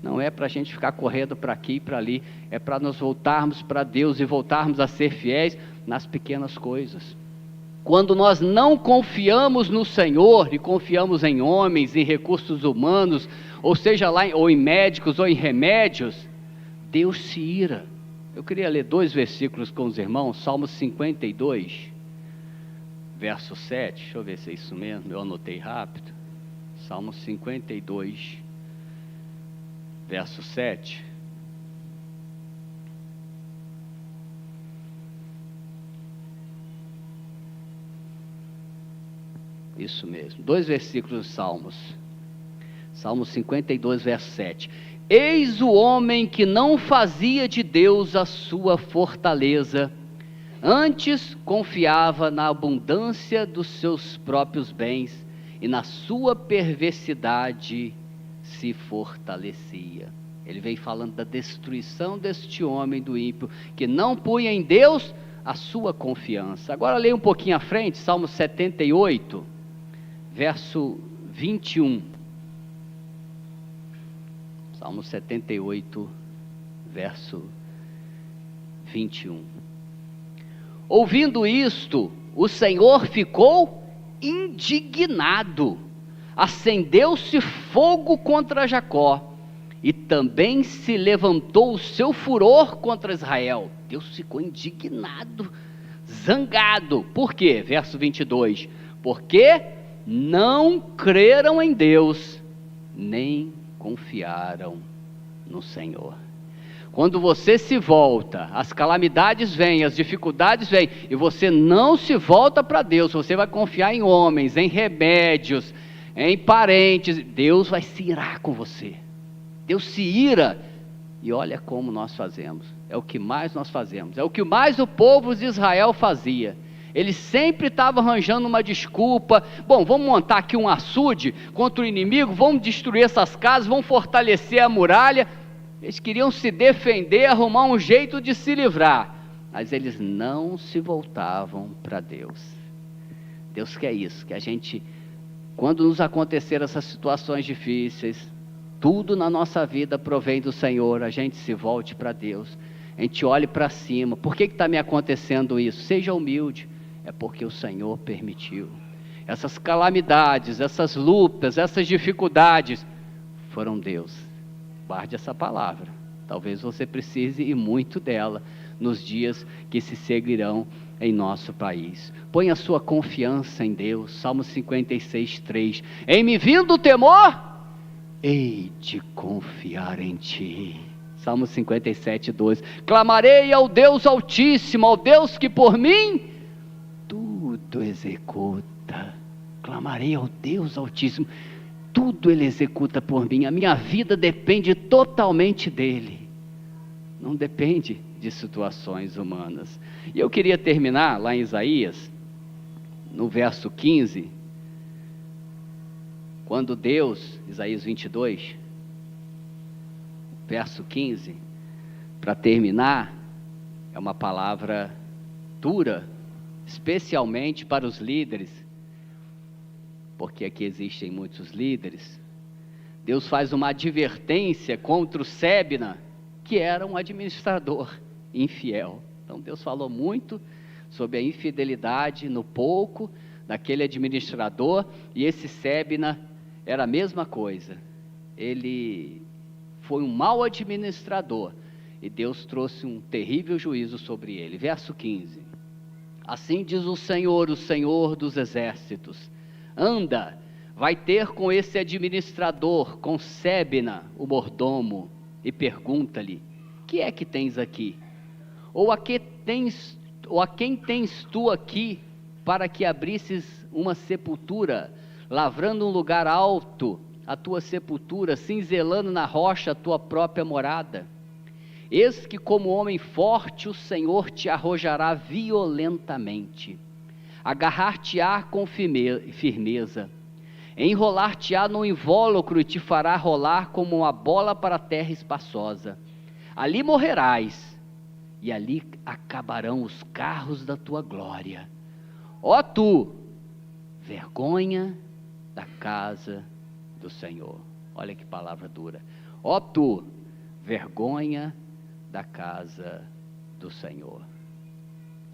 Não é para a gente ficar correndo para aqui e para ali, é para nós voltarmos para Deus e voltarmos a ser fiéis nas pequenas coisas. Quando nós não confiamos no Senhor e confiamos em homens, em recursos humanos, ou seja lá, ou em médicos ou em remédios, Deus se ira. Eu queria ler 2 versículos com os irmãos, Salmos 52, verso 7, deixa eu ver se é isso mesmo, eu anotei rápido, Salmos 52, verso 7. Isso mesmo. 2 versículos de Salmos. Salmo 52, verso 7. Eis o homem que não fazia de Deus a sua fortaleza, antes confiava na abundância dos seus próprios bens, e na sua perversidade se fortalecia. Ele vem falando da destruição deste homem, do ímpio, que não punha em Deus a sua confiança. Agora leia um pouquinho à frente, Salmo 78, verso 21. Salmo 78, verso 21. Ouvindo isto, o Senhor ficou indignado, acendeu-se fogo contra Jacó, e também se levantou o seu furor contra Israel. Deus ficou indignado, zangado. Por quê? Verso 22. Porque não creram em Deus, nem confiaram no Senhor. Quando você se volta, as calamidades vêm, as dificuldades vêm, e você não se volta para Deus, você vai confiar em homens, em remédios, em parentes, Deus vai se irar com você. Deus se ira, e olha como nós fazemos, é o que mais nós fazemos, é o que mais o povo de Israel fazia. Ele sempre estava arranjando uma desculpa. Bom, vamos montar aqui um açude contra o inimigo, vamos destruir essas casas, vamos fortalecer a muralha. Eles queriam se defender, arrumar um jeito de se livrar, mas eles não se voltavam para Deus. Deus quer isso, que a gente, quando nos acontecer essas situações difíceis, tudo na nossa vida provém do Senhor, a gente se volte para Deus, a gente olhe para cima. Por que está me acontecendo isso? Seja humilde, é porque o Senhor permitiu. Essas calamidades, essas lutas, essas dificuldades, foram Deus. Guarde essa palavra, talvez você precise e muito dela, nos dias que se seguirão em nosso país. Põe a sua confiança em Deus, Salmo 56, 3. Em me vindo o temor, hei de confiar em ti. Salmo 57, 12. Clamarei ao Deus Altíssimo, ao Deus que por mim tudo executa. Clamarei ao Deus Altíssimo, tudo Ele executa por mim. A minha vida depende totalmente dEle, não depende de situações humanas. E eu queria terminar lá em Isaías, no verso 15, quando Deus, Isaías 22, verso 15, para terminar, é uma palavra dura, especialmente para os líderes, porque aqui existem muitos líderes. Deus faz uma advertência contra o Sebna, que era um administrador infiel. Então Deus falou muito sobre a infidelidade no pouco daquele administrador, e esse Sebna era a mesma coisa. Ele foi um mau administrador, e Deus trouxe um terrível juízo sobre ele. Verso 15. Assim diz o Senhor dos exércitos: anda, vai ter com esse administrador, com Sebna, o mordomo, e pergunta-lhe: que é que tens aqui? Ou a quem tens tu aqui, para que abrisses uma sepultura, lavrando um lugar alto a tua sepultura, cinzelando na rocha a tua própria morada? Eis que como homem forte o Senhor te arrojará violentamente, agarrar-te-á com firmeza, enrolar-te-á no invólucro e te fará rolar como uma bola para a terra espaçosa. Ali morrerás, e ali acabarão os carros da tua glória. Ó tu, vergonha da casa do Senhor. Olha que palavra dura. Ó tu, vergonha da casa do Senhor.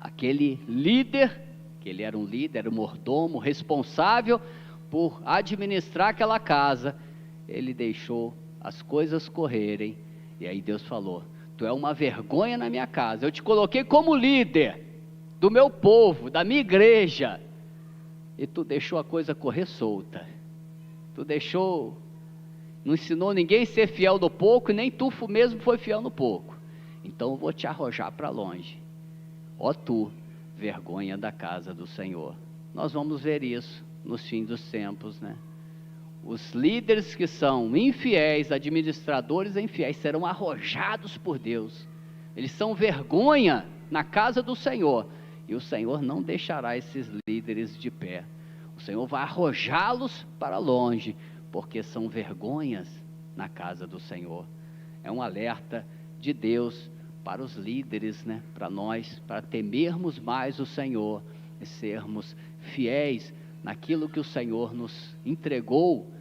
Aquele líder, que ele era um líder, era um mordomo, responsável por administrar aquela casa, ele deixou as coisas correrem, e aí Deus falou: tu é uma vergonha na minha casa, eu te coloquei como líder do meu povo, da minha igreja, e tu deixou a coisa correr solta, tu deixou, não ensinou ninguém a ser fiel no pouco, e nem tu mesmo foi fiel no pouco, então eu vou te arrojar para longe. Ó tu, vergonha da casa do Senhor. nós vamos ver isso nos fins dos tempos, né? Os líderes que são infiéis, administradores infiéis, serão arrojados por Deus. Eles são vergonha na casa do Senhor. E o Senhor não deixará esses líderes de pé. O Senhor vai arrojá-los para longe, porque são vergonhas na casa do Senhor. É um alerta de Deus para os líderes, né? Para nós, para temermos mais o Senhor e sermos fiéis naquilo que o Senhor nos entregou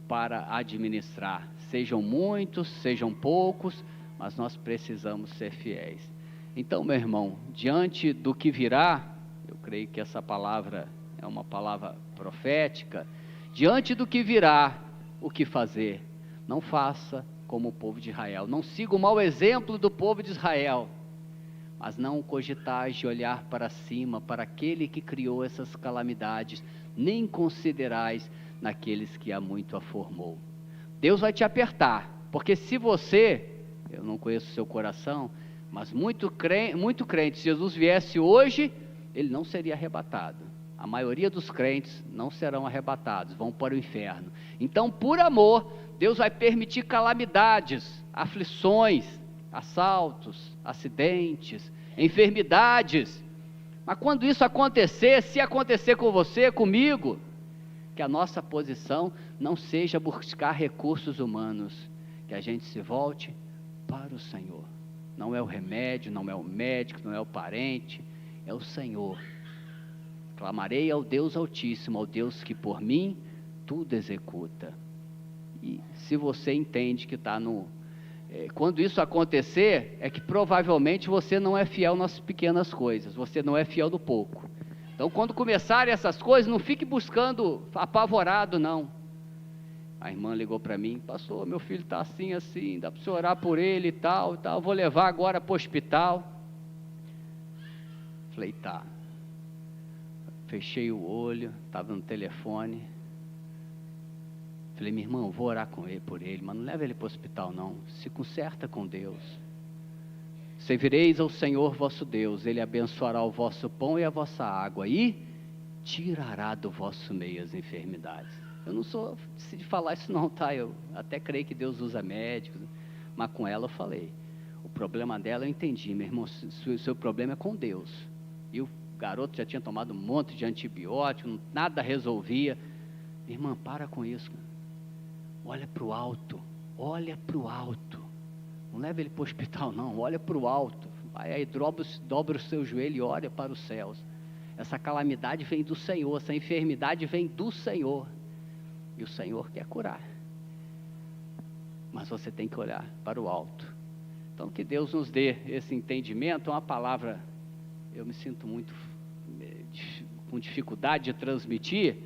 para administrar. Sejam muitos, sejam poucos, mas nós precisamos ser fiéis. Então, meu irmão, diante do que virá, eu creio que essa palavra é uma palavra profética, diante do que virá, o que fazer? Não faça como o povo de Israel, não siga o mau exemplo do povo de Israel, mas não cogitais de olhar para cima, para aquele que criou essas calamidades, nem considerais naqueles que há muito a formou. Deus vai te apertar, porque se você, eu não conheço o seu coração, mas muito crente, se Jesus viesse hoje, ele não seria arrebatado. A maioria dos crentes não serão arrebatados, vão para o inferno. Então, por amor, Deus vai permitir calamidades, aflições, assaltos, acidentes, enfermidades. Mas quando isso acontecer, se acontecer com você, comigo, que a nossa posição não seja buscar recursos humanos, que a gente se volte para o Senhor. Não é o remédio, não é o médico, não é o parente, é o Senhor. Clamarei ao Deus Altíssimo, ao Deus que por mim tudo executa. E se você entende que está no... quando isso acontecer, é que provavelmente você não é fiel nas pequenas coisas, você não é fiel no pouco. Então, quando começarem essas coisas, não fique buscando apavorado, não. A irmã ligou para mim, pastor, meu filho está assim, assim, dá para você orar por ele e tal, vou levar agora para o hospital. Falei, tá. Fechei o olho, estava no telefone. Falei, minha irmã, vou orar por ele, mas não leva ele para o hospital não, se conserta com Deus. Servireis ao Senhor vosso Deus, Ele abençoará o vosso pão e a vossa água, e tirará do vosso meio as enfermidades. Eu não sou de falar isso não, tá? Eu até creio que Deus usa médicos, mas com ela eu falei. O problema dela eu entendi, meu irmão, o seu problema é com Deus. E o garoto já tinha tomado um monte de antibiótico, nada resolvia. Minha irmã, para com isso. Olha para o alto, olha para o alto. Não leva ele para o hospital não, olha para o alto. Vai aí, dobra o seu joelho e olha para os céus. Essa calamidade vem do Senhor, essa enfermidade vem do Senhor. E o Senhor quer curar. Mas você tem que olhar para o alto. Então que Deus nos dê esse entendimento. É uma palavra, eu me sinto muito com dificuldade de transmitir,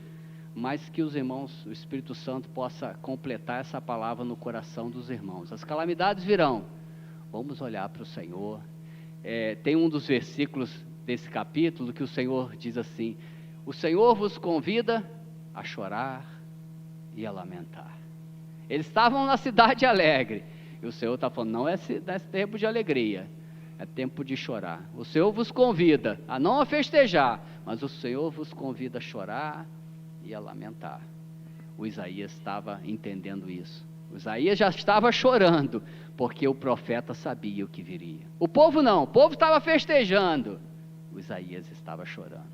mas que os irmãos, o Espírito Santo possa completar essa palavra no coração dos irmãos. As calamidades virão, vamos olhar para o Senhor. Tem um dos versículos desse capítulo que o Senhor diz assim: o Senhor vos convida a chorar e a lamentar. Eles estavam na cidade alegre, e o Senhor está falando, não é tempo de alegria, é tempo de chorar. O Senhor vos convida a não a festejar, mas o Senhor vos convida a chorar e a lamentar. O Isaías estava entendendo isso. O Isaías já estava chorando, porque o profeta sabia o que viria. O povo não, o povo estava festejando. O Isaías estava chorando.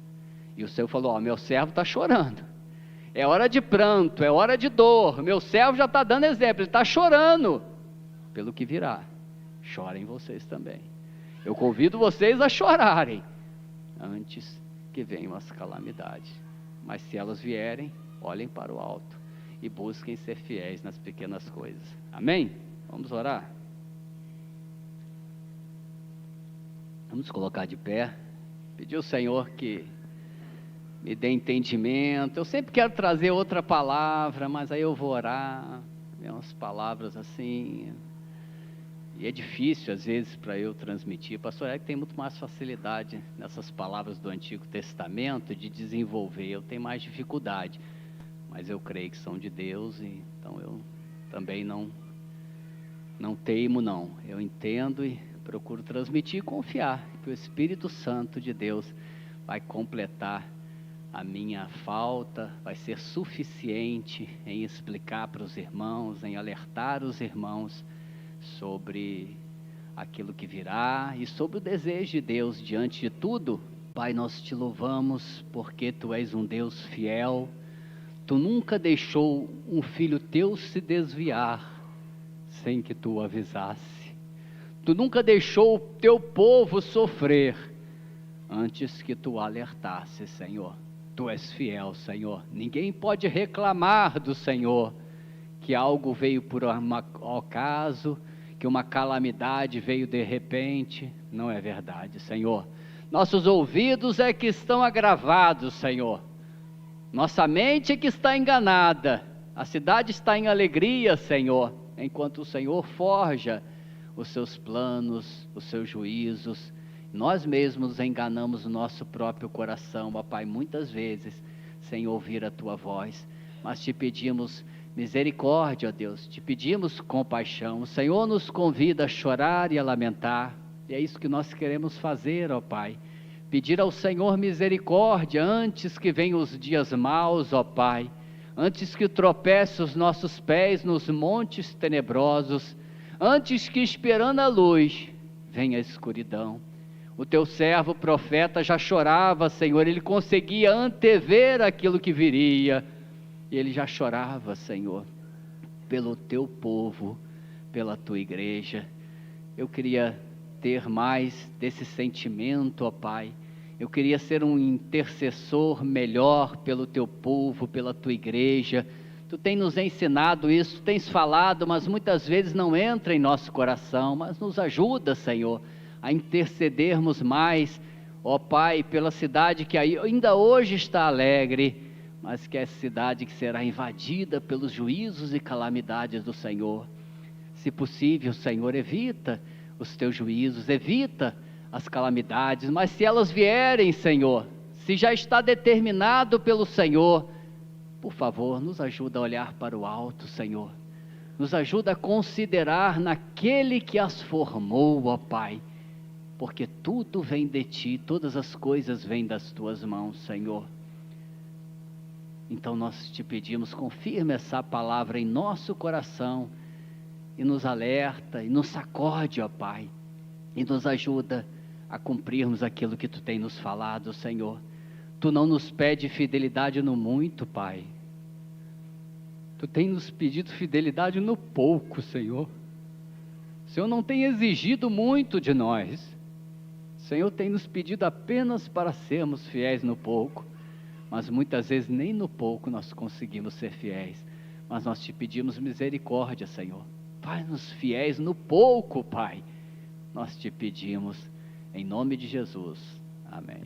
E o Senhor falou, meu servo está chorando. É hora de pranto, é hora de dor. Meu servo já está dando exemplo, ele está chorando pelo que virá. Chorem vocês também. Eu convido vocês a chorarem antes que venham as calamidades. Mas se elas vierem, olhem para o alto e busquem ser fiéis nas pequenas coisas. Amém? Vamos orar? Vamos colocar de pé. Pedir ao Senhor que me dê entendimento. Eu sempre quero trazer outra palavra, mas aí eu vou orar. Vem umas palavras assim. E é difícil às vezes para eu transmitir. Pastor Eric tem muito mais facilidade nessas palavras do Antigo Testamento de desenvolver. Eu tenho mais dificuldade. Mas eu creio que são de Deus, e então eu também não teimo não. Eu entendo e procuro transmitir e confiar que o Espírito Santo de Deus vai completar a minha falta vai ser suficiente em explicar para os irmãos, em alertar os irmãos sobre aquilo que virá e sobre o desejo de Deus diante de tudo. Pai, nós te louvamos porque Tu és um Deus fiel. Tu nunca deixou um filho Teu se desviar sem que Tu o avisasse. Tu nunca deixou o Teu povo sofrer antes que Tu alertasse, Senhor. Tu és fiel, Senhor. Ninguém pode reclamar do Senhor que algo veio por um acaso, que uma calamidade veio de repente. Não é verdade, Senhor. Nossos ouvidos é que estão agravados, Senhor. Nossa mente é que está enganada. A cidade está em alegria, Senhor, enquanto o Senhor forja os seus planos, os seus juízos. Nós mesmos enganamos o nosso próprio coração, ó Pai, muitas vezes, sem ouvir a Tua voz. Mas te pedimos misericórdia, ó Deus, te pedimos compaixão. O Senhor nos convida a chorar e a lamentar, e é isso que nós queremos fazer, ó Pai. Pedir ao Senhor misericórdia antes que venham os dias maus, ó Pai. Antes que tropece os nossos pés nos montes tenebrosos. Antes que, esperando a luz, venha a escuridão. O Teu servo profeta já chorava, Senhor. Ele conseguia antever aquilo que viria. E ele já chorava, Senhor, pelo Teu povo, pela Tua igreja. Eu queria ter mais desse sentimento, ó Pai. Eu queria ser um intercessor melhor pelo Teu povo, pela Tua igreja. Tu tens nos ensinado isso, Tu tens falado, mas muitas vezes não entra em nosso coração. Mas nos ajuda, Senhor, a intercedermos mais, ó Pai, pela cidade que ainda hoje está alegre, mas que é cidade que será invadida pelos juízos e calamidades do Senhor. Se possível, Senhor, evita os Teus juízos, evita as calamidades, mas se elas vierem, Senhor, se já está determinado pelo Senhor, por favor, nos ajuda a olhar para o alto, Senhor. Nos ajuda a considerar naquele que as formou, ó Pai, porque tudo vem de Ti, todas as coisas vêm das Tuas mãos, Senhor. Então nós Te pedimos, confirma essa palavra em nosso coração, e nos alerta, e nos sacode, ó Pai, e nos ajuda a cumprirmos aquilo que Tu tem nos falado, Senhor. Tu não nos pede fidelidade no muito, Pai. Tu tem nos pedido fidelidade no pouco, Senhor. O Senhor não tem exigido muito de nós. O Senhor tem nos pedido apenas para sermos fiéis no pouco. Mas muitas vezes nem no pouco nós conseguimos ser fiéis. Mas nós Te pedimos misericórdia, Senhor. Faz-nos fiéis no pouco, Pai. Nós Te pedimos em nome de Jesus. Amém.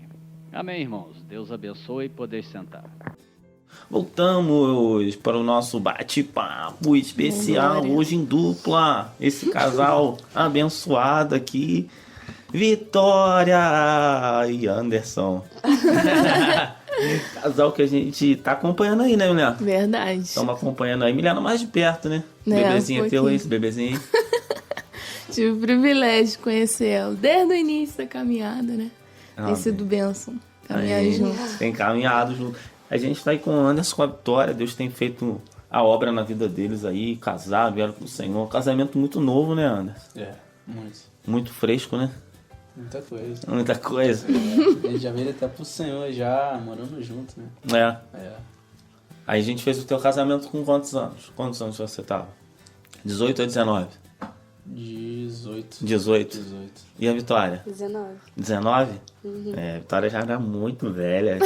Amém, irmãos. Deus abençoe e poder sentar. Voltamos para o nosso bate-papo especial, hoje em dupla. Esse casal abençoado aqui, Vitória e Anderson. Casal que a gente tá acompanhando aí, né, Milena? Verdade. Estamos acompanhando aí. Milena mais de perto, né? É, Bebezinho teu aí, esse bebezinho. Tive o privilégio de conhecer ela desde o início da caminhada, né? Tem sido bênção caminhar junto. Tem caminhado junto. A gente tá aí com o Anderson, com a Vitória. Deus tem feito a obra na vida deles aí, casaram, vieram com o Senhor. Casamento muito novo, né, Anderson? É, muito. Muito fresco, né? Muita coisa. Muita coisa. É, ele já veio até pro Senhor, já morando junto, né? É. Aí a gente fez o teu casamento com quantos anos? Quantos anos você tava? 18 ou 19? 18. E a Vitória? 19. 19? A Vitória já era muito velha.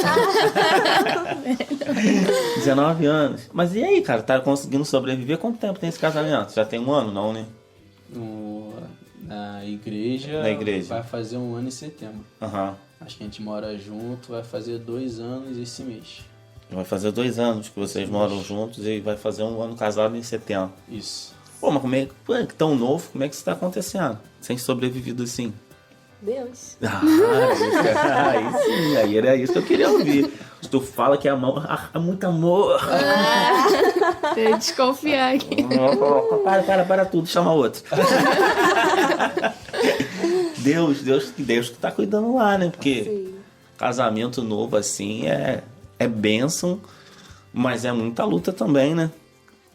19 anos. Mas e aí, cara? Tá conseguindo sobreviver? Quanto tempo tem esse casamento? Já tem um ano, não, né? Na igreja vai fazer 1 ano em setembro. Acho que a gente mora junto, vai fazer 2 anos esse mês. Vai fazer 2 anos que vocês moram juntos e vai fazer 1 ano casado em setembro. Isso. Pô, mas como é que tão novo, como é que isso tá acontecendo? Sem sobrevivido assim? Deus. Aí sim, aí era isso que eu queria ouvir. Tu fala que é amor, muito amor. Tem que desconfiar aqui. Para tudo, chama outro. Deus que tá cuidando lá, né? Porque casamento novo assim é bênção, mas é muita luta também, né?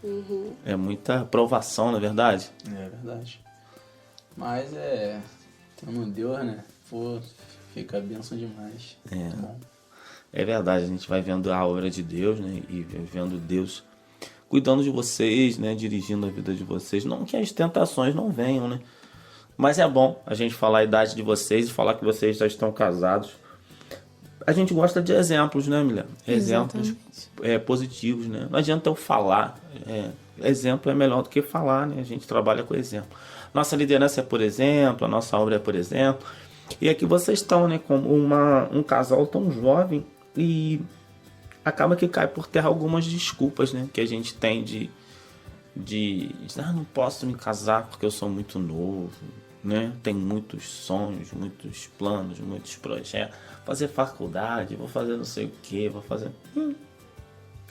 Uhum. É muita provação, na verdade. É verdade. Mas tendo Deus, né? Pô, fica bênção demais. Muito bom. É verdade, a gente vai vendo a obra de Deus, né? E vendo Deus cuidando de vocês, né? Dirigindo a vida de vocês. Não que as tentações não venham, né? Mas é bom a gente falar a idade de vocês e falar que vocês já estão casados. A gente gosta de exemplos, né, Milena? Exemplos positivos, né? Não adianta eu falar. Exemplo é melhor do que falar, né? A gente trabalha com exemplo. Nossa liderança é por exemplo, a nossa obra é por exemplo. E aqui vocês estão, né? Como um casal tão jovem e acaba que cai por terra algumas desculpas, né? Que a gente tem de não posso me casar porque eu sou muito novo, né? Tenho muitos sonhos, muitos planos, muitos projetos. Fazer faculdade, vou fazer não sei o que, vou fazer...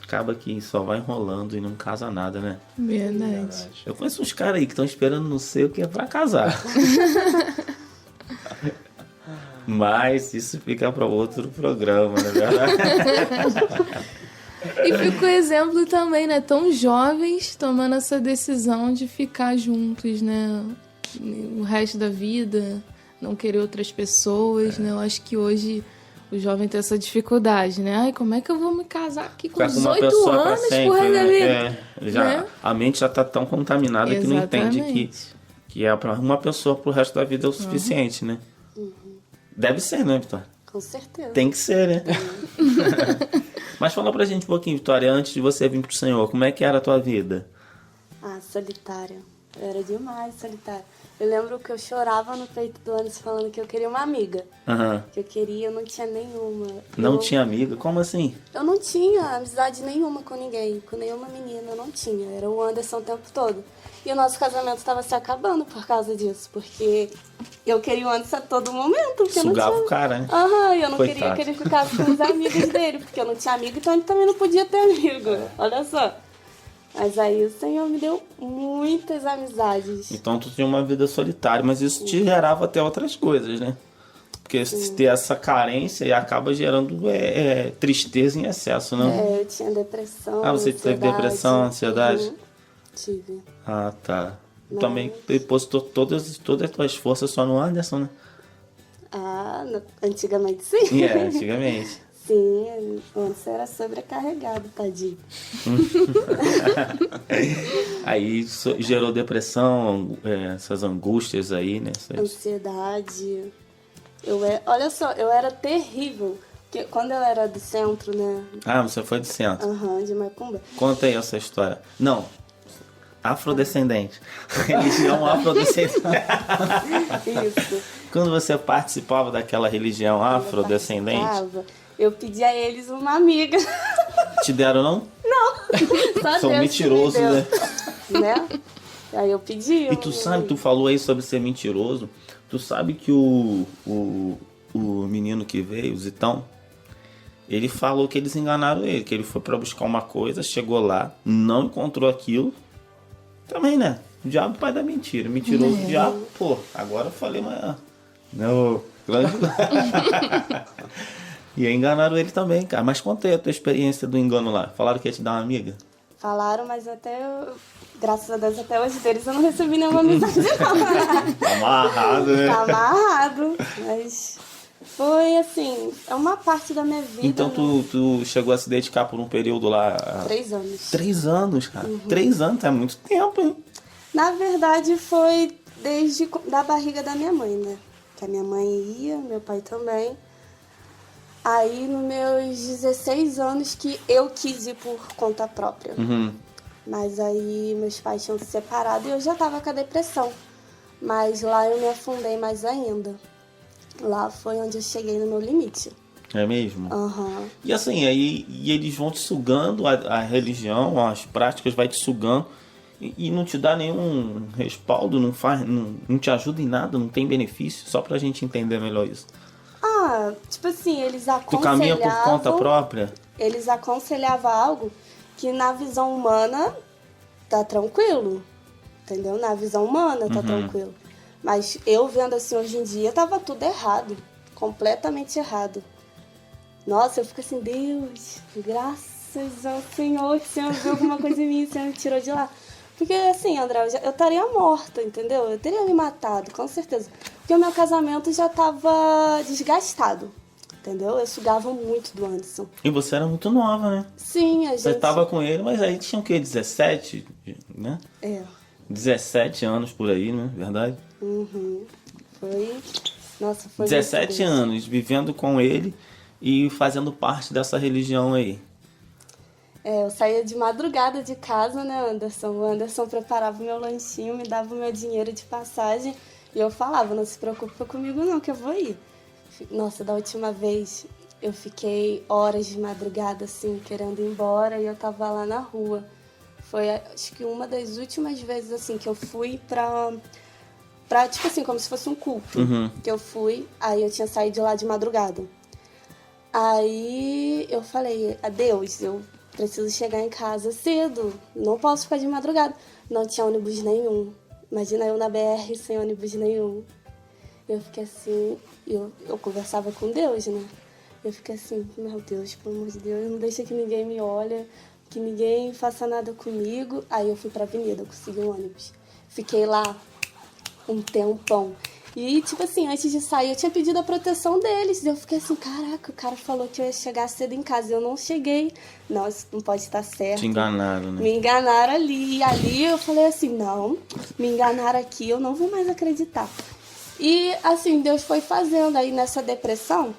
Acaba que só vai enrolando e não casa nada, né? Verdade. Eu conheço uns caras aí que estão esperando não sei o que pra casar. Mas isso fica para outro programa, não é verdade? E fica o exemplo também, né? Tão jovens tomando essa decisão de ficar juntos, né? O resto da vida, não querer outras pessoas, né? Eu acho que hoje o jovem tem essa dificuldade, né? Ai, como é que eu vou me casar aqui com 18 anos pro resto da vida? Né? A mente já tá tão contaminada. Exatamente. Que não entende que é para uma pessoa pro resto da vida é o suficiente, né? Uhum. Deve ser, né, Vitória? Com certeza. Tem que ser, né? Mas fala pra gente um pouquinho, Vitória, antes de você vir pro Senhor, como é que era a tua vida? Solitária. Eu era demais solitária. Eu lembro que eu chorava no peito do Anderson falando que eu queria uma amiga. Uhum. Que eu queria, eu não tinha nenhuma. Não tinha amiga? Como assim? Eu não tinha amizade nenhuma com ninguém, com nenhuma menina, eu não tinha. Era o Anderson o tempo todo. E o nosso casamento estava se acabando por causa disso, porque eu queria o Anderson a todo momento. Sugava não tinha... o cara, né? E eu não queria que ele ficasse com os amigos dele, porque eu não tinha amigo, então ele também não podia ter amigo. Olha só. Mas aí o Senhor me deu muitas amizades. Então tu tinha uma vida solitária, mas isso te gerava até outras coisas, né? Porque se ter essa carência e acaba gerando tristeza em excesso, né? Eu tinha depressão, você teve depressão, ansiedade? Tive. Tá. Mas... Também depositou todas as tuas forças só no Anderson, né? Antigamente sim. Antigamente. Sim, antes era sobrecarregado, tadinho. Aí gerou depressão, essas angústias aí, né? Ansiedade. Olha só, eu era terrível. Porque quando eu era do centro, né? Você foi do centro? De Macumba. Conta aí essa história. Não, afrodescendente. Religião afrodescendente. Isso. Quando você participava daquela religião afrodescendente... Eu pedi a eles uma amiga. Te deram, não? Não. São mentirosos, né? Aí eu pedi. E tu sabe, tu falou aí sobre ser mentiroso. Tu sabe que o menino que veio, o Zitão, ele falou que eles enganaram ele. Que ele foi pra buscar uma coisa, chegou lá, não encontrou aquilo. Também, né? O diabo pai da mentira. Mentiroso, o diabo. Pô, agora eu falei, mas... Não, grande... E enganaram ele também, cara. Mas conta aí a tua experiência do engano lá. Falaram que ia te dar uma amiga? Falaram, mas graças a Deus, até hoje deles eu não recebi nenhuma amizade, não. Tá amarrado, né? Tá amarrado. Mas foi, assim, é uma parte da minha vida. Então tu chegou a se dedicar por um período lá... 3 anos. 3 anos, cara. 3 anos é muito tempo, hein? Na verdade, foi desde da barriga da minha mãe, né? Que a minha mãe ia, meu pai também. Aí, nos meus 16 anos, que eu quis ir por conta própria. Uhum. Mas aí, meus pais tinham se separado e eu já tava com a depressão. Mas lá eu me afundei mais ainda. Lá foi onde eu cheguei no meu limite. É mesmo? Uhum. E assim, aí eles vão te sugando, a religião, as práticas vai te sugando e não te dá nenhum respaldo, não te ajuda em nada, não tem benefício, só pra gente entender melhor isso. Tipo assim, eles aconselhavam... Tu caminha por conta própria? Eles aconselhavam algo que na visão humana tá tranquilo, entendeu? Na visão humana tá tranquilo. Mas eu vendo assim hoje em dia, tava tudo errado, completamente errado. Nossa, eu fico assim, Deus, graças ao Senhor, que o Senhor viu alguma coisa em mim, o Senhor me tirou de lá. Porque assim, André, eu estaria morta, entendeu? Eu teria me matado, com certeza. Porque o meu casamento já estava desgastado, entendeu? Eu sugava muito do Anderson. E você era muito nova, né? Sim, a gente... Você tava com ele, mas aí tinha o quê? 17, né? 17 anos por aí, né? Verdade? Uhum. Foi... Nossa, foi 17 anos vivendo com ele e fazendo parte dessa religião aí. Eu saía de madrugada de casa, né, Anderson? O Anderson preparava o meu lanchinho, me dava o meu dinheiro de passagem e eu falava, não se preocupa comigo não, que eu vou ir. Nossa, da última vez eu fiquei horas de madrugada, assim, querendo ir embora e eu tava lá na rua. Foi, acho que uma das últimas vezes, assim, que eu fui pra tipo assim, como se fosse um culto. Que eu fui, aí eu tinha saído de lá de madrugada. Aí eu falei, adeus, eu preciso chegar em casa cedo, não posso ficar de madrugada. Não tinha ônibus nenhum. Imagina eu na BR sem ônibus nenhum. Eu fiquei assim, eu conversava com Deus, né? Eu fiquei assim, meu Deus, pelo amor de Deus, não deixa que ninguém me olhe, que ninguém faça nada comigo. Aí eu fui pra avenida, consegui um ônibus. Fiquei lá um tempão. E, tipo assim, antes de sair, eu tinha pedido a proteção deles. Eu fiquei assim, caraca, o cara falou que eu ia chegar cedo em casa. Eu não cheguei. Não, isso não pode estar certo. Te enganaram, né? Me enganaram ali. E ali eu falei assim, não, me enganaram aqui, eu não vou mais acreditar. E, assim, Deus foi fazendo. Aí, nessa depressão,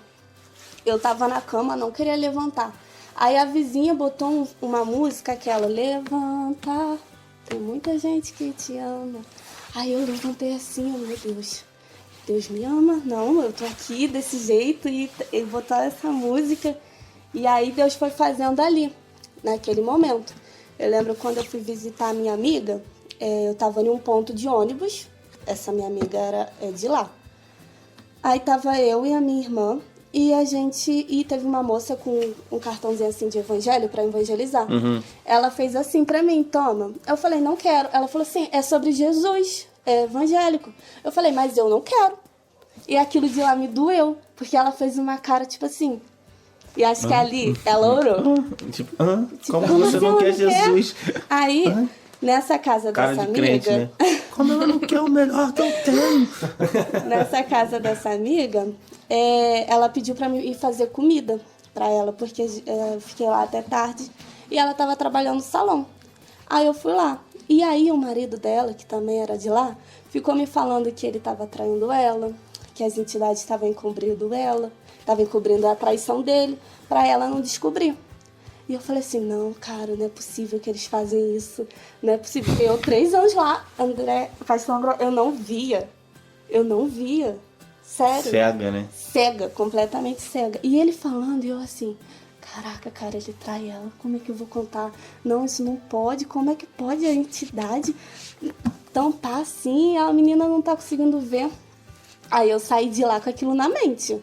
eu tava na cama, não queria levantar. Aí, a vizinha botou uma música, aquela, levanta, tem muita gente que te ama. Aí, eu levantei assim, oh, meu Deus, Deus me ama? Não, eu tô aqui desse jeito e botar essa música. E aí, Deus foi fazendo ali, naquele momento. Eu lembro quando eu fui visitar a minha amiga, eu tava em um ponto de ônibus. Essa minha amiga era de lá. Aí tava eu e a minha irmã e teve uma moça com um cartãozinho assim de evangelho para evangelizar. Ela fez assim para mim, toma. Eu falei, não quero. Ela falou assim, é sobre Jesus, é evangélico. Eu falei, mas eu não quero. E aquilo de lá me doeu, porque ela fez uma cara tipo assim. E acho que ali ela orou. Tipo, como você não quer Jesus? Aí, nessa casa Cara dessa de amiga... crente, né? Como ela não quer o melhor que eu tenho? Nessa casa dessa amiga, ela pediu pra mim ir fazer comida pra ela, porque eu fiquei lá até tarde e ela tava trabalhando no salão. Aí eu fui lá. E aí o marido dela, que também era de lá, ficou me falando que ele tava traindo ela, que as entidades estavam encobrindo ela, estavam encobrindo a traição dele, pra ela não descobrir. E eu falei assim, não, cara, não é possível que eles fazem isso. Não é possível. Eu, 3 anos lá, pastor André, eu não via. Sério. Cega, né? Cega, completamente cega. E ele falando, e eu assim, caraca, cara, ele trai ela. Como é que eu vou contar? Não, isso não pode. Como é que pode a entidade tampar assim? A menina não tá conseguindo ver. Aí eu saí de lá com aquilo na mente.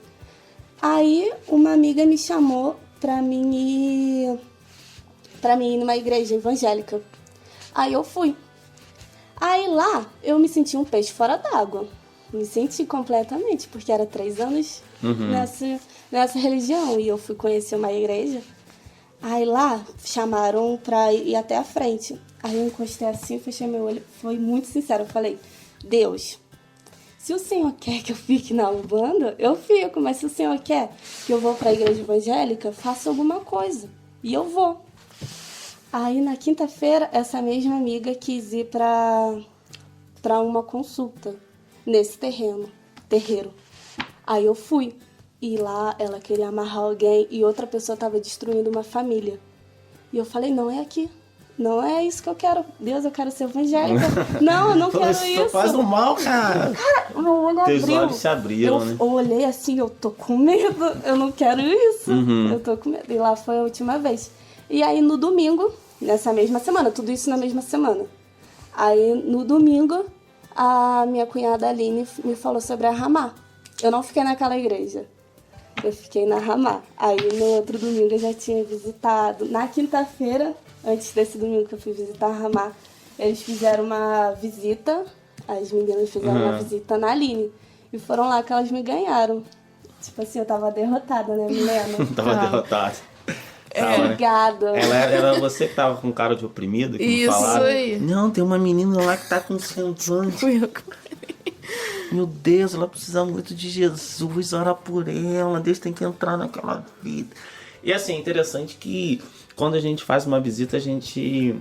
Aí uma amiga me chamou pra mim ir numa igreja evangélica. Aí eu fui. Aí lá eu me senti um peixe fora d'água. Me senti completamente, porque era 3 anos nessa religião. E eu fui conhecer uma igreja. Aí lá chamaram pra ir até a frente. Aí eu encostei assim, fechei meu olho. Foi muito sincero. Eu falei, Deus, se o Senhor quer que eu fique na Umbanda, eu fico. Mas se o Senhor quer que eu vou para a igreja evangélica, faça alguma coisa. E eu vou. Aí, na quinta-feira, essa mesma amiga quis ir para uma consulta nesse terreiro. Aí eu fui. E lá ela queria amarrar alguém e outra pessoa estava destruindo uma família. E eu falei, não é aqui. Não é isso que eu quero. Deus, eu quero ser evangélica. Não, eu não quero isso. Faz um mal, cara. Cara, meu olho abriu. Teus olhos se abriram, né? Eu olhei assim, eu tô com medo. Eu não quero isso. Eu tô com medo. E lá foi a última vez. E aí, no domingo, nessa mesma semana, tudo isso na mesma semana. Aí, no domingo, a minha cunhada Aline me falou sobre a Ramá. Eu não fiquei naquela igreja. Eu fiquei na Ramá. Aí, no outro domingo, eu já tinha visitado. Na quinta-feira, antes desse domingo que eu fui visitar a Ramá, eles fizeram uma visita, as meninas fizeram uma visita na Aline. E foram lá que elas me ganharam. Tipo assim, eu tava derrotada, né, Milena? Tava derrotado. Obrigada. Era você que tava com cara de oprimido, que Isso me falaram. aí. Não, tem uma menina lá que tá com 100 anos. Fui eu que Meu Deus, ela precisa muito de Jesus, ora por ela, Deus tem que entrar naquela vida. E assim, é interessante que quando a gente faz uma visita, a gente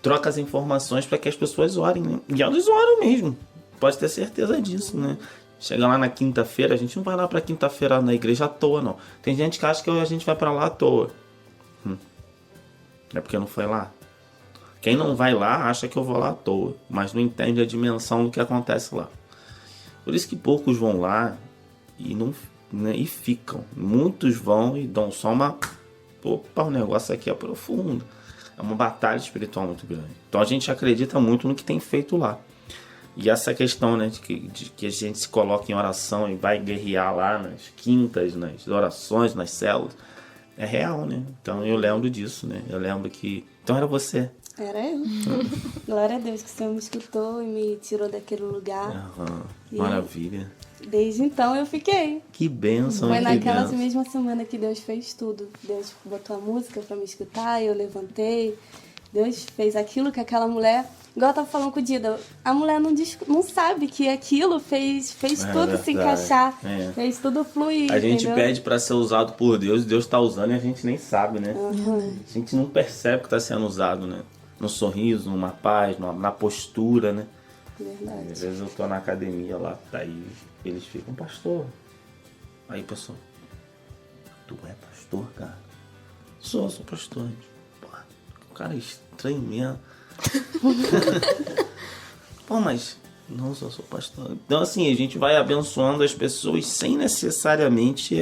troca as informações para que as pessoas orem, né? E elas oram mesmo, pode ter certeza disso, né? Chega lá na quinta-feira, a gente não vai lá pra quinta-feira na igreja à toa, não. Tem gente que acha que a gente vai pra lá à toa. É porque não foi lá. Quem não vai lá acha que eu vou lá à toa, mas não entende a dimensão do que acontece lá. Por isso que poucos vão lá e não, né, e ficam. Muitos vão e dão só uma... Opa, o negócio aqui é profundo. É uma batalha espiritual muito grande. Então a gente acredita muito no que tem feito lá. E essa questão, né, de que a gente se coloca em oração e vai guerrear lá nas quintas, nas orações, nas células, é real, né? Então eu lembro disso, né? Eu lembro que... Então era você. Era eu. Glória a Deus que o Senhor me escutou e me tirou daquele lugar. Maravilha. Desde então eu fiquei. Que bênção, Foi que naquela bênção. mesma semana que Deus fez tudo. Deus botou a música pra me escutar, eu levantei. Deus fez aquilo que aquela mulher... Igual eu tava falando com o Dida, a mulher não sabe que aquilo fez tudo se encaixar, fez tudo fluir. A gente entendeu? pede para ser usado por Deus, Deus está usando e a gente nem sabe, né? A gente não percebe que está sendo usado, né? No sorriso, numa paz, na postura, né? Verdade. Às vezes eu tô na academia lá, daí eles ficam, pastor. Aí, pessoal, tu é pastor, cara? Sou pastor. Pô, o cara é estranho mesmo. Pô, mas não, sou pastor. Então assim, a gente vai abençoando as pessoas sem necessariamente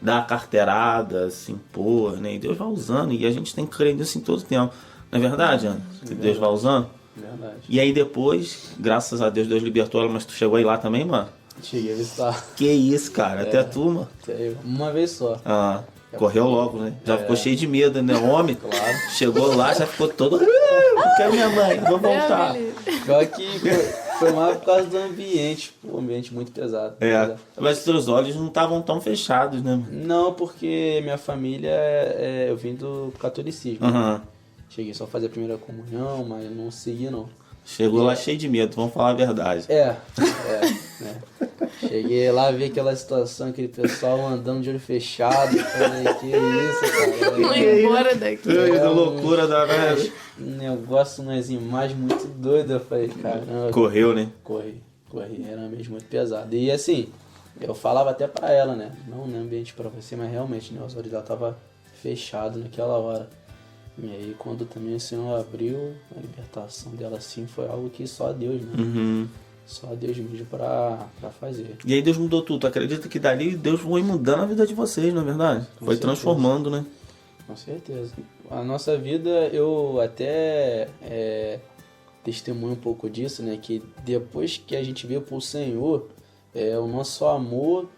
dar a carteirada, se impor, né? E Deus vai usando, e a gente tem que crer nisso em todo tempo. Não é verdade, Ana? Que Deus vai usando? Verdade. E aí depois, graças a Deus, Deus libertou ela, mas tu chegou aí lá também, mano? Cheguei a visitar. Que isso, cara, até a turma. Uma vez só. Ah, correu logo, né? Já ficou cheio de medo, né? Homem, Claro. chegou lá, já ficou todo... Eu quero minha mãe, vou voltar. Pior que foi mais por causa do ambiente. O ambiente muito pesado. Mas seus olhos não estavam tão fechados, né? Não, porque minha família, eu vim do catolicismo. Uhum. Cheguei só a fazer a primeira comunhão, mas não segui não. Chegou lá cheio de medo, vamos falar a verdade. Né? Cheguei lá, vi aquela situação, aquele pessoal andando de olho fechado. Falei, que isso, cara? Não ia embora daqui. Loucura da vez. Um negócio, umas imagens muito doidas. Eu falei, caramba. Correu, né? Corri. Era mesmo muito pesado. E assim, eu falava até pra ela, né? Não no ambiente pra você, mas realmente, né? Os olhos dela estavam fechados naquela hora. E aí, quando também o Senhor abriu, a libertação dela, assim, foi algo que só Deus, né? Uhum. Só Deus mesmo pra fazer. E aí Deus mudou tudo. Tu acredita que dali Deus foi mudando a vida de vocês, não é verdade? Com Foi certeza. transformando, né? Com certeza. A nossa vida, eu até testemunho um pouco disso, né? Que depois que a gente veio pro Senhor, o nosso amor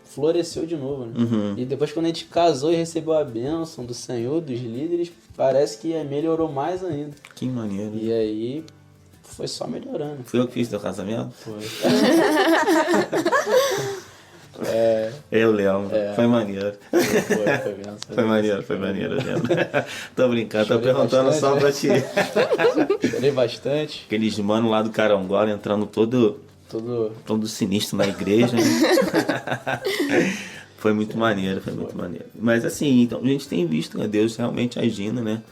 floresceu de novo, né? Uhum. E depois quando a gente casou e recebeu a bênção do Senhor, dos líderes, parece que melhorou mais ainda. Que maneiro. E aí foi só melhorando. Fui eu que fiz teu casamento? Foi. Eu lembro. Foi maneiro. Foi bênção. Foi maneiro, eu lembro. Tô brincando, tô Chorei perguntando bastante, só né? pra ti. Chorei bastante. Aqueles mano lá do Carangola entrando todo sinistro na igreja. Né? Foi muito maneiro, foi muito maneiro. Mas assim, então a gente tem visto, né, Deus realmente agindo, né?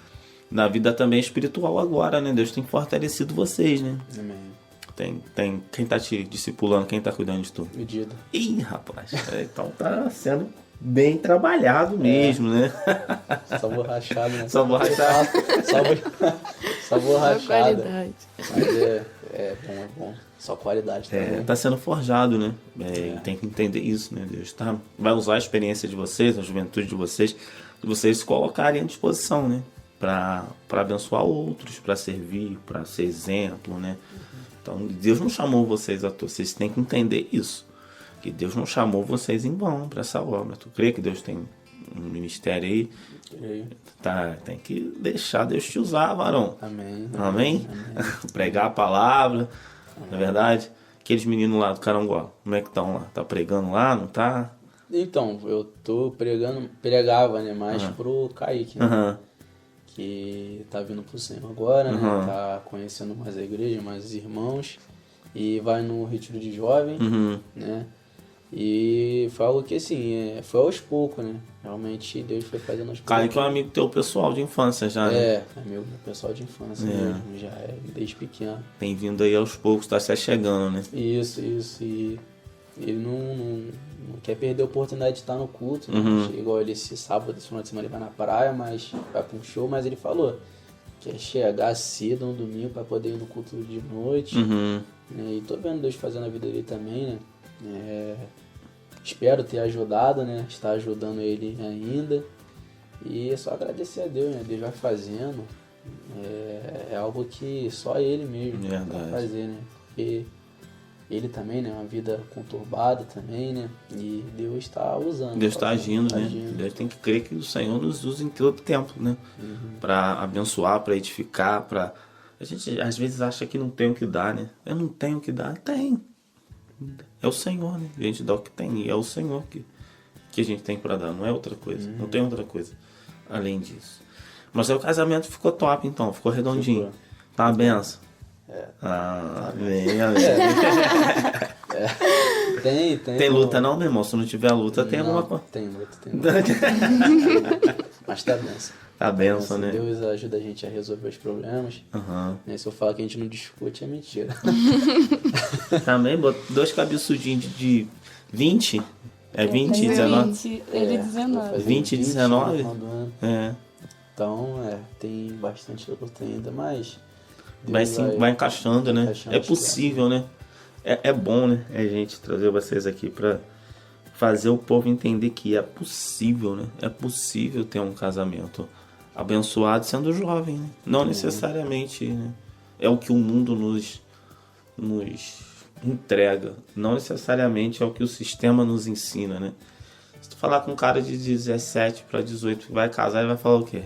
Na vida também espiritual agora, né? Deus tem fortalecido vocês, né? Amém. Tem quem tá te discipulando, quem tá cuidando de tudo? Medido. Ih, rapaz, então tá sendo bem trabalhado mesmo, né? Só borrachado, né? Só borrachado. Só borrachado. Qualidade. Mas é bom. Só qualidade também. Tá sendo forjado, né? Tem que entender isso, né? Deus vai usar a experiência de vocês, a juventude de vocês se colocarem à disposição, né? Pra abençoar outros, pra servir, pra ser exemplo, né? Então, Deus não chamou vocês à toa. Vocês têm que entender isso. Que Deus não chamou vocês em vão para essa obra. Tu crê que Deus tem um ministério aí? Creio. Tá, tem que deixar Deus te usar, varão. Amém. Amém? Pregar a palavra, não é verdade? aqueles meninos lá do Carangola, como é que estão lá? Tá pregando lá, não tá? Então, eu tô pregava, né, mais pro Kaique, né? Aham. Que tá vindo pro Senhor agora, né? Uhum. Tá conhecendo mais a igreja, mais os irmãos. E vai no retiro de jovem, Uhum. né? E foi algo que, assim, foi aos poucos, né? Realmente Deus foi fazendo aos Cara, poucos. que é um amigo teu pessoal de infância já, né? É meu pessoal de infância mesmo, já é desde pequeno. Tem vindo aí aos poucos, tá se chegando, né? Isso. E ele não quer perder a oportunidade de estar no culto, né? Uhum. Igual ele esse sábado, esse final de semana ele vai na praia, mas vai pra um show, mas ele falou que quer chegar cedo no domingo para poder ir no culto de noite. Uhum. Né? E tô vendo Deus fazendo a vida dele também, né? Espero ter ajudado, né? Estar ajudando ele ainda. E é só agradecer a Deus, né? Deus vai fazendo. É algo que só ele mesmo Verdade. vai fazer, né? Porque ele também, né? Uma vida conturbada também, né? E Deus está usando. Deus está agindo, né? agindo. Deus tem que crer que o Senhor nos usa em todo tempo, né? Uhum. Pra abençoar, pra edificar, pra... A gente às vezes acha que não tem o que dar, né? Eu não tenho o que dar. Tem. É o Senhor, né? A gente dá o que tem e é o Senhor que a gente tem pra dar, não é outra coisa. Não tem outra coisa além disso. Mas aí o casamento ficou top, então. Ficou redondinho. Ficou. Tá uma benção. Amém, amém. Tem luta não, meu irmão? Se não tiver luta, tem alguma coisa. Tem luta. Mas tá benção. Tá benção, né? Deus ajuda a gente a resolver os problemas. Aham. Né? Se eu falar que a gente não discute, é mentira. Também, dois cabeçudinhos de 20. É 20, 19? 20, ele Vou 19. fazer 20, 19? no final do ano. É. Então, tem bastante luta ainda, mas... Vai, Deus vai encaixando, né? encaixando É as possível, né? É bom, né? A gente trazer vocês aqui pra fazer o povo entender que é possível, né? É possível ter um casamento abençoado sendo jovem, né? Não necessariamente, né? É o que o mundo nos entrega. Não necessariamente é o que o sistema nos ensina, né? Se tu falar com um cara de 17 para 18 que vai casar, ele vai falar o quê?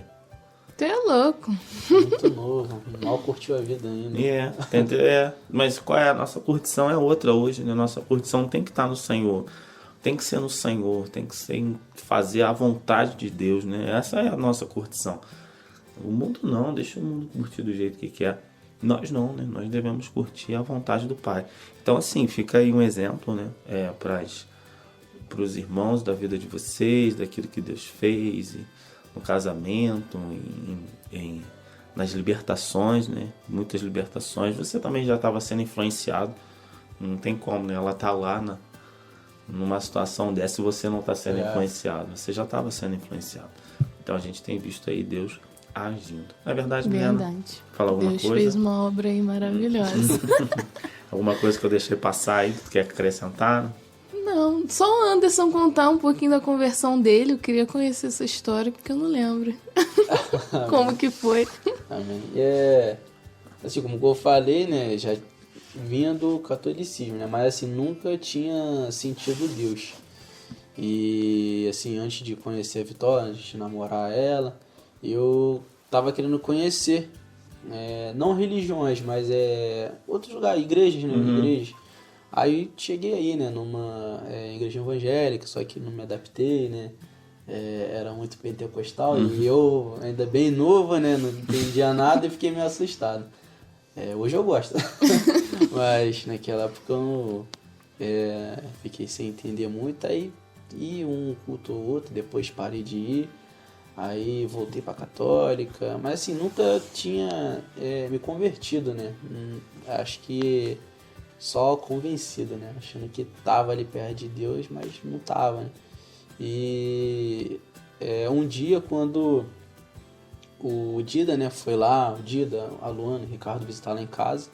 Tu é louco. Muito novo, mal curtiu a vida ainda. Entendeu? Mas qual é? A nossa curtição é outra hoje, né? Nossa curtição tem que estar no Senhor. Tem que ser no Senhor, tem que ser em fazer a vontade de Deus, né? Essa é a nossa curtição. O mundo não, deixa o mundo curtir do jeito que quer. Nós não, né? Nós devemos curtir a vontade do Pai. Então, assim, fica aí um exemplo, né? Para os irmãos da vida de vocês, daquilo que Deus fez, no casamento, nas libertações, né? Muitas libertações. Você também já estava sendo influenciado. Não tem como, né? Ela tá lá numa situação dessa e você não está sendo influenciado. Você já estava sendo influenciado. Então a gente tem visto aí Deus agindo. É verdade, Milena? Verdade. Fala alguma Deus coisa? fez uma obra aí maravilhosa. Alguma coisa que eu deixei passar aí que tu quer acrescentar? Não, só o Anderson contar um pouquinho da conversão dele. Eu queria conhecer essa história, porque eu não lembro. Como que foi? Amém. Assim, como eu falei, né, já vinha do catolicismo, né, mas assim, nunca tinha sentido Deus. E assim, antes de conhecer a Vitória, antes de namorar ela, eu tava querendo conhecer, não religiões, mas outros lugares, igrejas, né, igrejas. Aí cheguei aí, né, numa igreja evangélica, só que não me adaptei, né, era muito pentecostal e eu, ainda bem novo, né, não entendia nada e fiquei meio assustado. Hoje eu gosto, mas naquela época eu fiquei sem entender muito, aí ia um culto ou outro, depois parei de ir, aí voltei pra católica, mas assim, nunca tinha me convertido, né, acho que só convencido, né, achando que tava ali perto de Deus, mas não tava, né. E um dia, quando o Dida, né, foi lá, o Dida, a Luana, o Ricardo visitar lá em casa,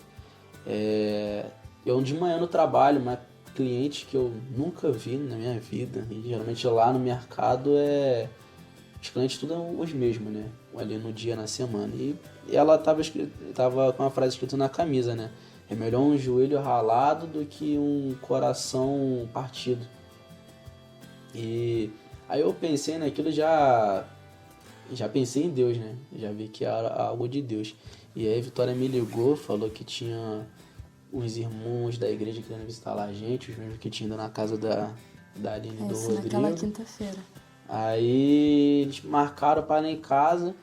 eu de manhã no trabalho, uma cliente que eu nunca vi na minha vida, e geralmente lá no mercado os clientes tudo os mesmos, né, ali no dia, na semana, e ela tava com uma frase escrita na camisa, né, é melhor um joelho ralado do que um coração partido. E aí eu pensei naquilo, já pensei em Deus, né? Já vi que era algo de Deus. E aí a Vitória me ligou, falou que tinha uns irmãos da igreja querendo visitar lá a gente, os mesmos que tinham ido na casa da Aline e do Isso, Rodrigo. naquela quinta-feira. Aí eles marcaram para ir em casa,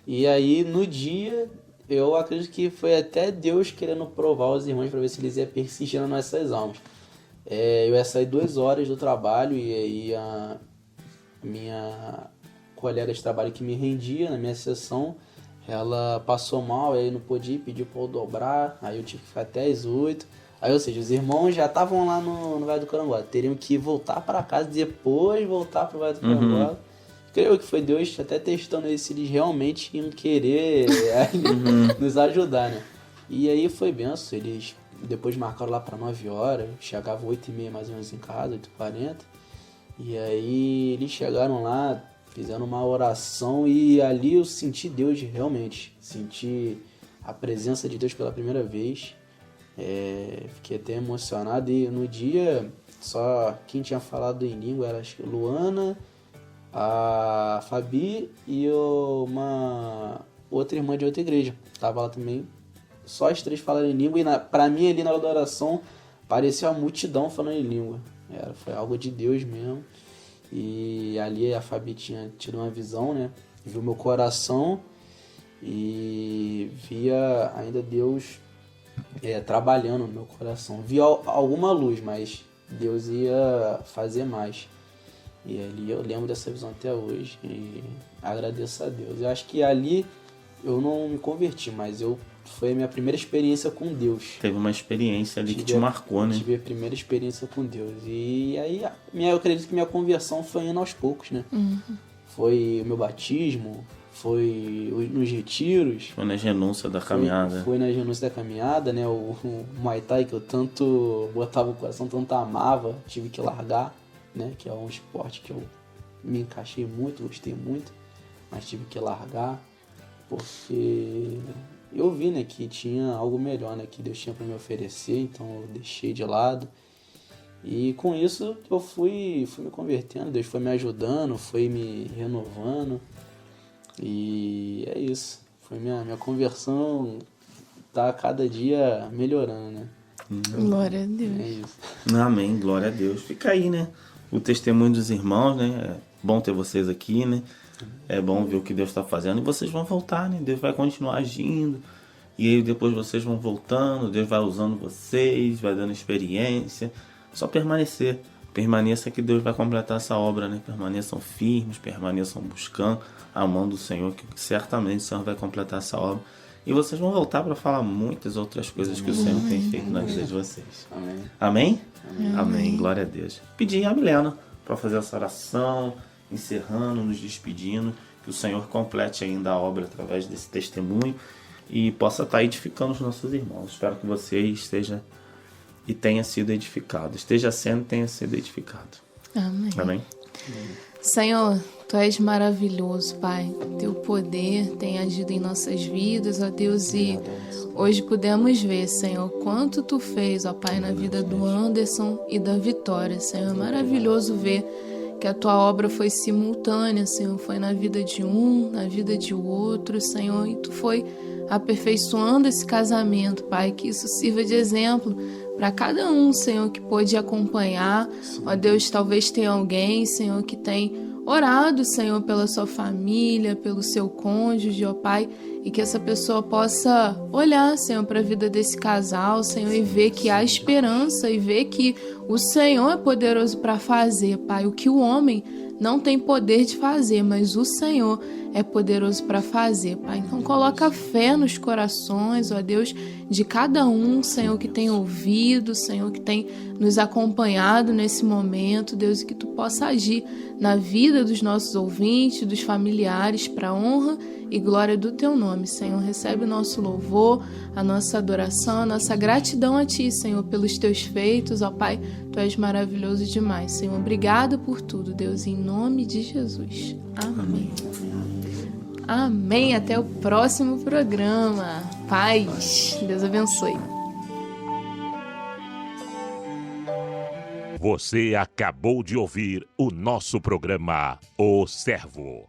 e aí no dia, eu acredito que foi até Deus querendo provar os irmãos para ver se eles iam persistir nas nossas almas. Eu ia sair 2 horas do trabalho, e aí a minha colega de trabalho que me rendia na minha sessão, ela passou mal, aí não podia ir, pediu para eu dobrar, aí eu tive que ficar até às 8. Aí, ou seja, os irmãos já estavam lá no Vale do Caranguá, teriam que voltar para casa e depois voltar para o Vale do Caranguá. Creio que foi Deus até testando eles, se eles realmente iam querer nos ajudar, né? E aí foi benção, eles depois marcaram lá para 9 horas, chegavam 8h30 mais ou menos em casa, 8h40. E aí eles chegaram lá, fizeram uma oração, e ali eu senti Deus realmente, senti a presença de Deus pela primeira vez. Fiquei até emocionado, e no dia só quem tinha falado em língua era acho que Luana, a Fabi e uma outra irmã de outra igreja. Tava lá também, só as 3 falaram em língua, e pra mim ali na hora da oração parecia uma multidão falando em língua. Foi algo de Deus mesmo. E ali a Fabi tinha tido uma visão, né? Viu meu coração e via ainda Deus trabalhando no meu coração. Via alguma luz, mas Deus ia fazer mais. E ali eu lembro dessa visão até hoje e agradeço a Deus. Eu acho que ali eu não me converti, mas foi a minha primeira experiência com Deus. Teve uma experiência ali que te marcou, né? Tive a primeira experiência com Deus. E aí eu acredito que minha conversão foi indo aos poucos, né? Foi o meu batismo, foi nos retiros. Foi na renúncia da caminhada. Foi na renúncia da caminhada, né? O Muay Thai que eu tanto botava o coração, tanto amava, tive que largar, né? Que é um esporte que eu me encaixei muito, gostei muito, mas tive que largar porque eu vi, né, que tinha algo melhor, né, que Deus tinha para me oferecer, então eu deixei de lado. E com isso eu fui me convertendo, Deus foi me ajudando, foi me renovando. E é isso. Foi minha conversão tá cada dia melhorando, né? Glória a Deus. É isso. Amém, glória a Deus. Fica aí, né? O testemunho dos irmãos, né? É bom ter vocês aqui, né? É bom ver o que Deus está fazendo. E vocês vão voltar, né? Deus vai continuar agindo. E aí depois vocês vão voltando. Deus vai usando vocês, vai dando experiência. Só permanecer. Permaneça que Deus vai completar essa obra, né? Permaneçam firmes, permaneçam buscando, amando o Senhor, que certamente o Senhor vai completar essa obra. E vocês vão voltar para falar muitas outras coisas que o Senhor tem feito na vida de vocês. Amém. Amém? Amém. Glória a Deus. Pedi a Milena para fazer essa oração, encerrando, nos despedindo, que o Senhor complete ainda a obra através desse testemunho e possa estar edificando os nossos irmãos. Espero que você esteja e tenha sido edificado. Esteja sendo e tenha sido edificado. Amém. Amém. Senhor, Tu és maravilhoso, Pai. Teu poder tem agido em nossas vidas, ó Deus, e hoje pudemos ver, Senhor, quanto Tu fez, ó Pai, na vida do Anderson e da Vitória, Senhor. É maravilhoso ver que a Tua obra foi simultânea, Senhor. Foi na vida de um, na vida de outro, Senhor, e Tu foi aperfeiçoando esse casamento, Pai. Que isso sirva de exemplo para cada um, Senhor, que pôde acompanhar. Ó Deus, talvez tenha alguém, Senhor, que tem orado, Senhor, pela sua família, pelo seu cônjuge, ó Pai, e que essa pessoa possa olhar, Senhor, para a vida desse casal, Senhor, e ver que há esperança, e ver que o Senhor é poderoso para fazer, Pai, o que o homem não tem poder de fazer, mas o Senhor é poderoso para fazer, Pai. Então coloca fé nos corações, ó Deus, de cada um, Senhor, que tem ouvido, Senhor, que tem nos acompanhado nesse momento, Deus, e que Tu possa agir na vida dos nossos ouvintes, dos familiares, para a honra e glória do Teu nome, Senhor. Recebe o nosso louvor, a nossa adoração, a nossa gratidão a Ti, Senhor, pelos Teus feitos, ó Pai. Tu és maravilhoso demais, Senhor. Obrigado por tudo, Deus, em nome de Jesus. Amém. Amém. Até o próximo programa. Paz. Deus abençoe. Você acabou de ouvir o nosso programa O Servo.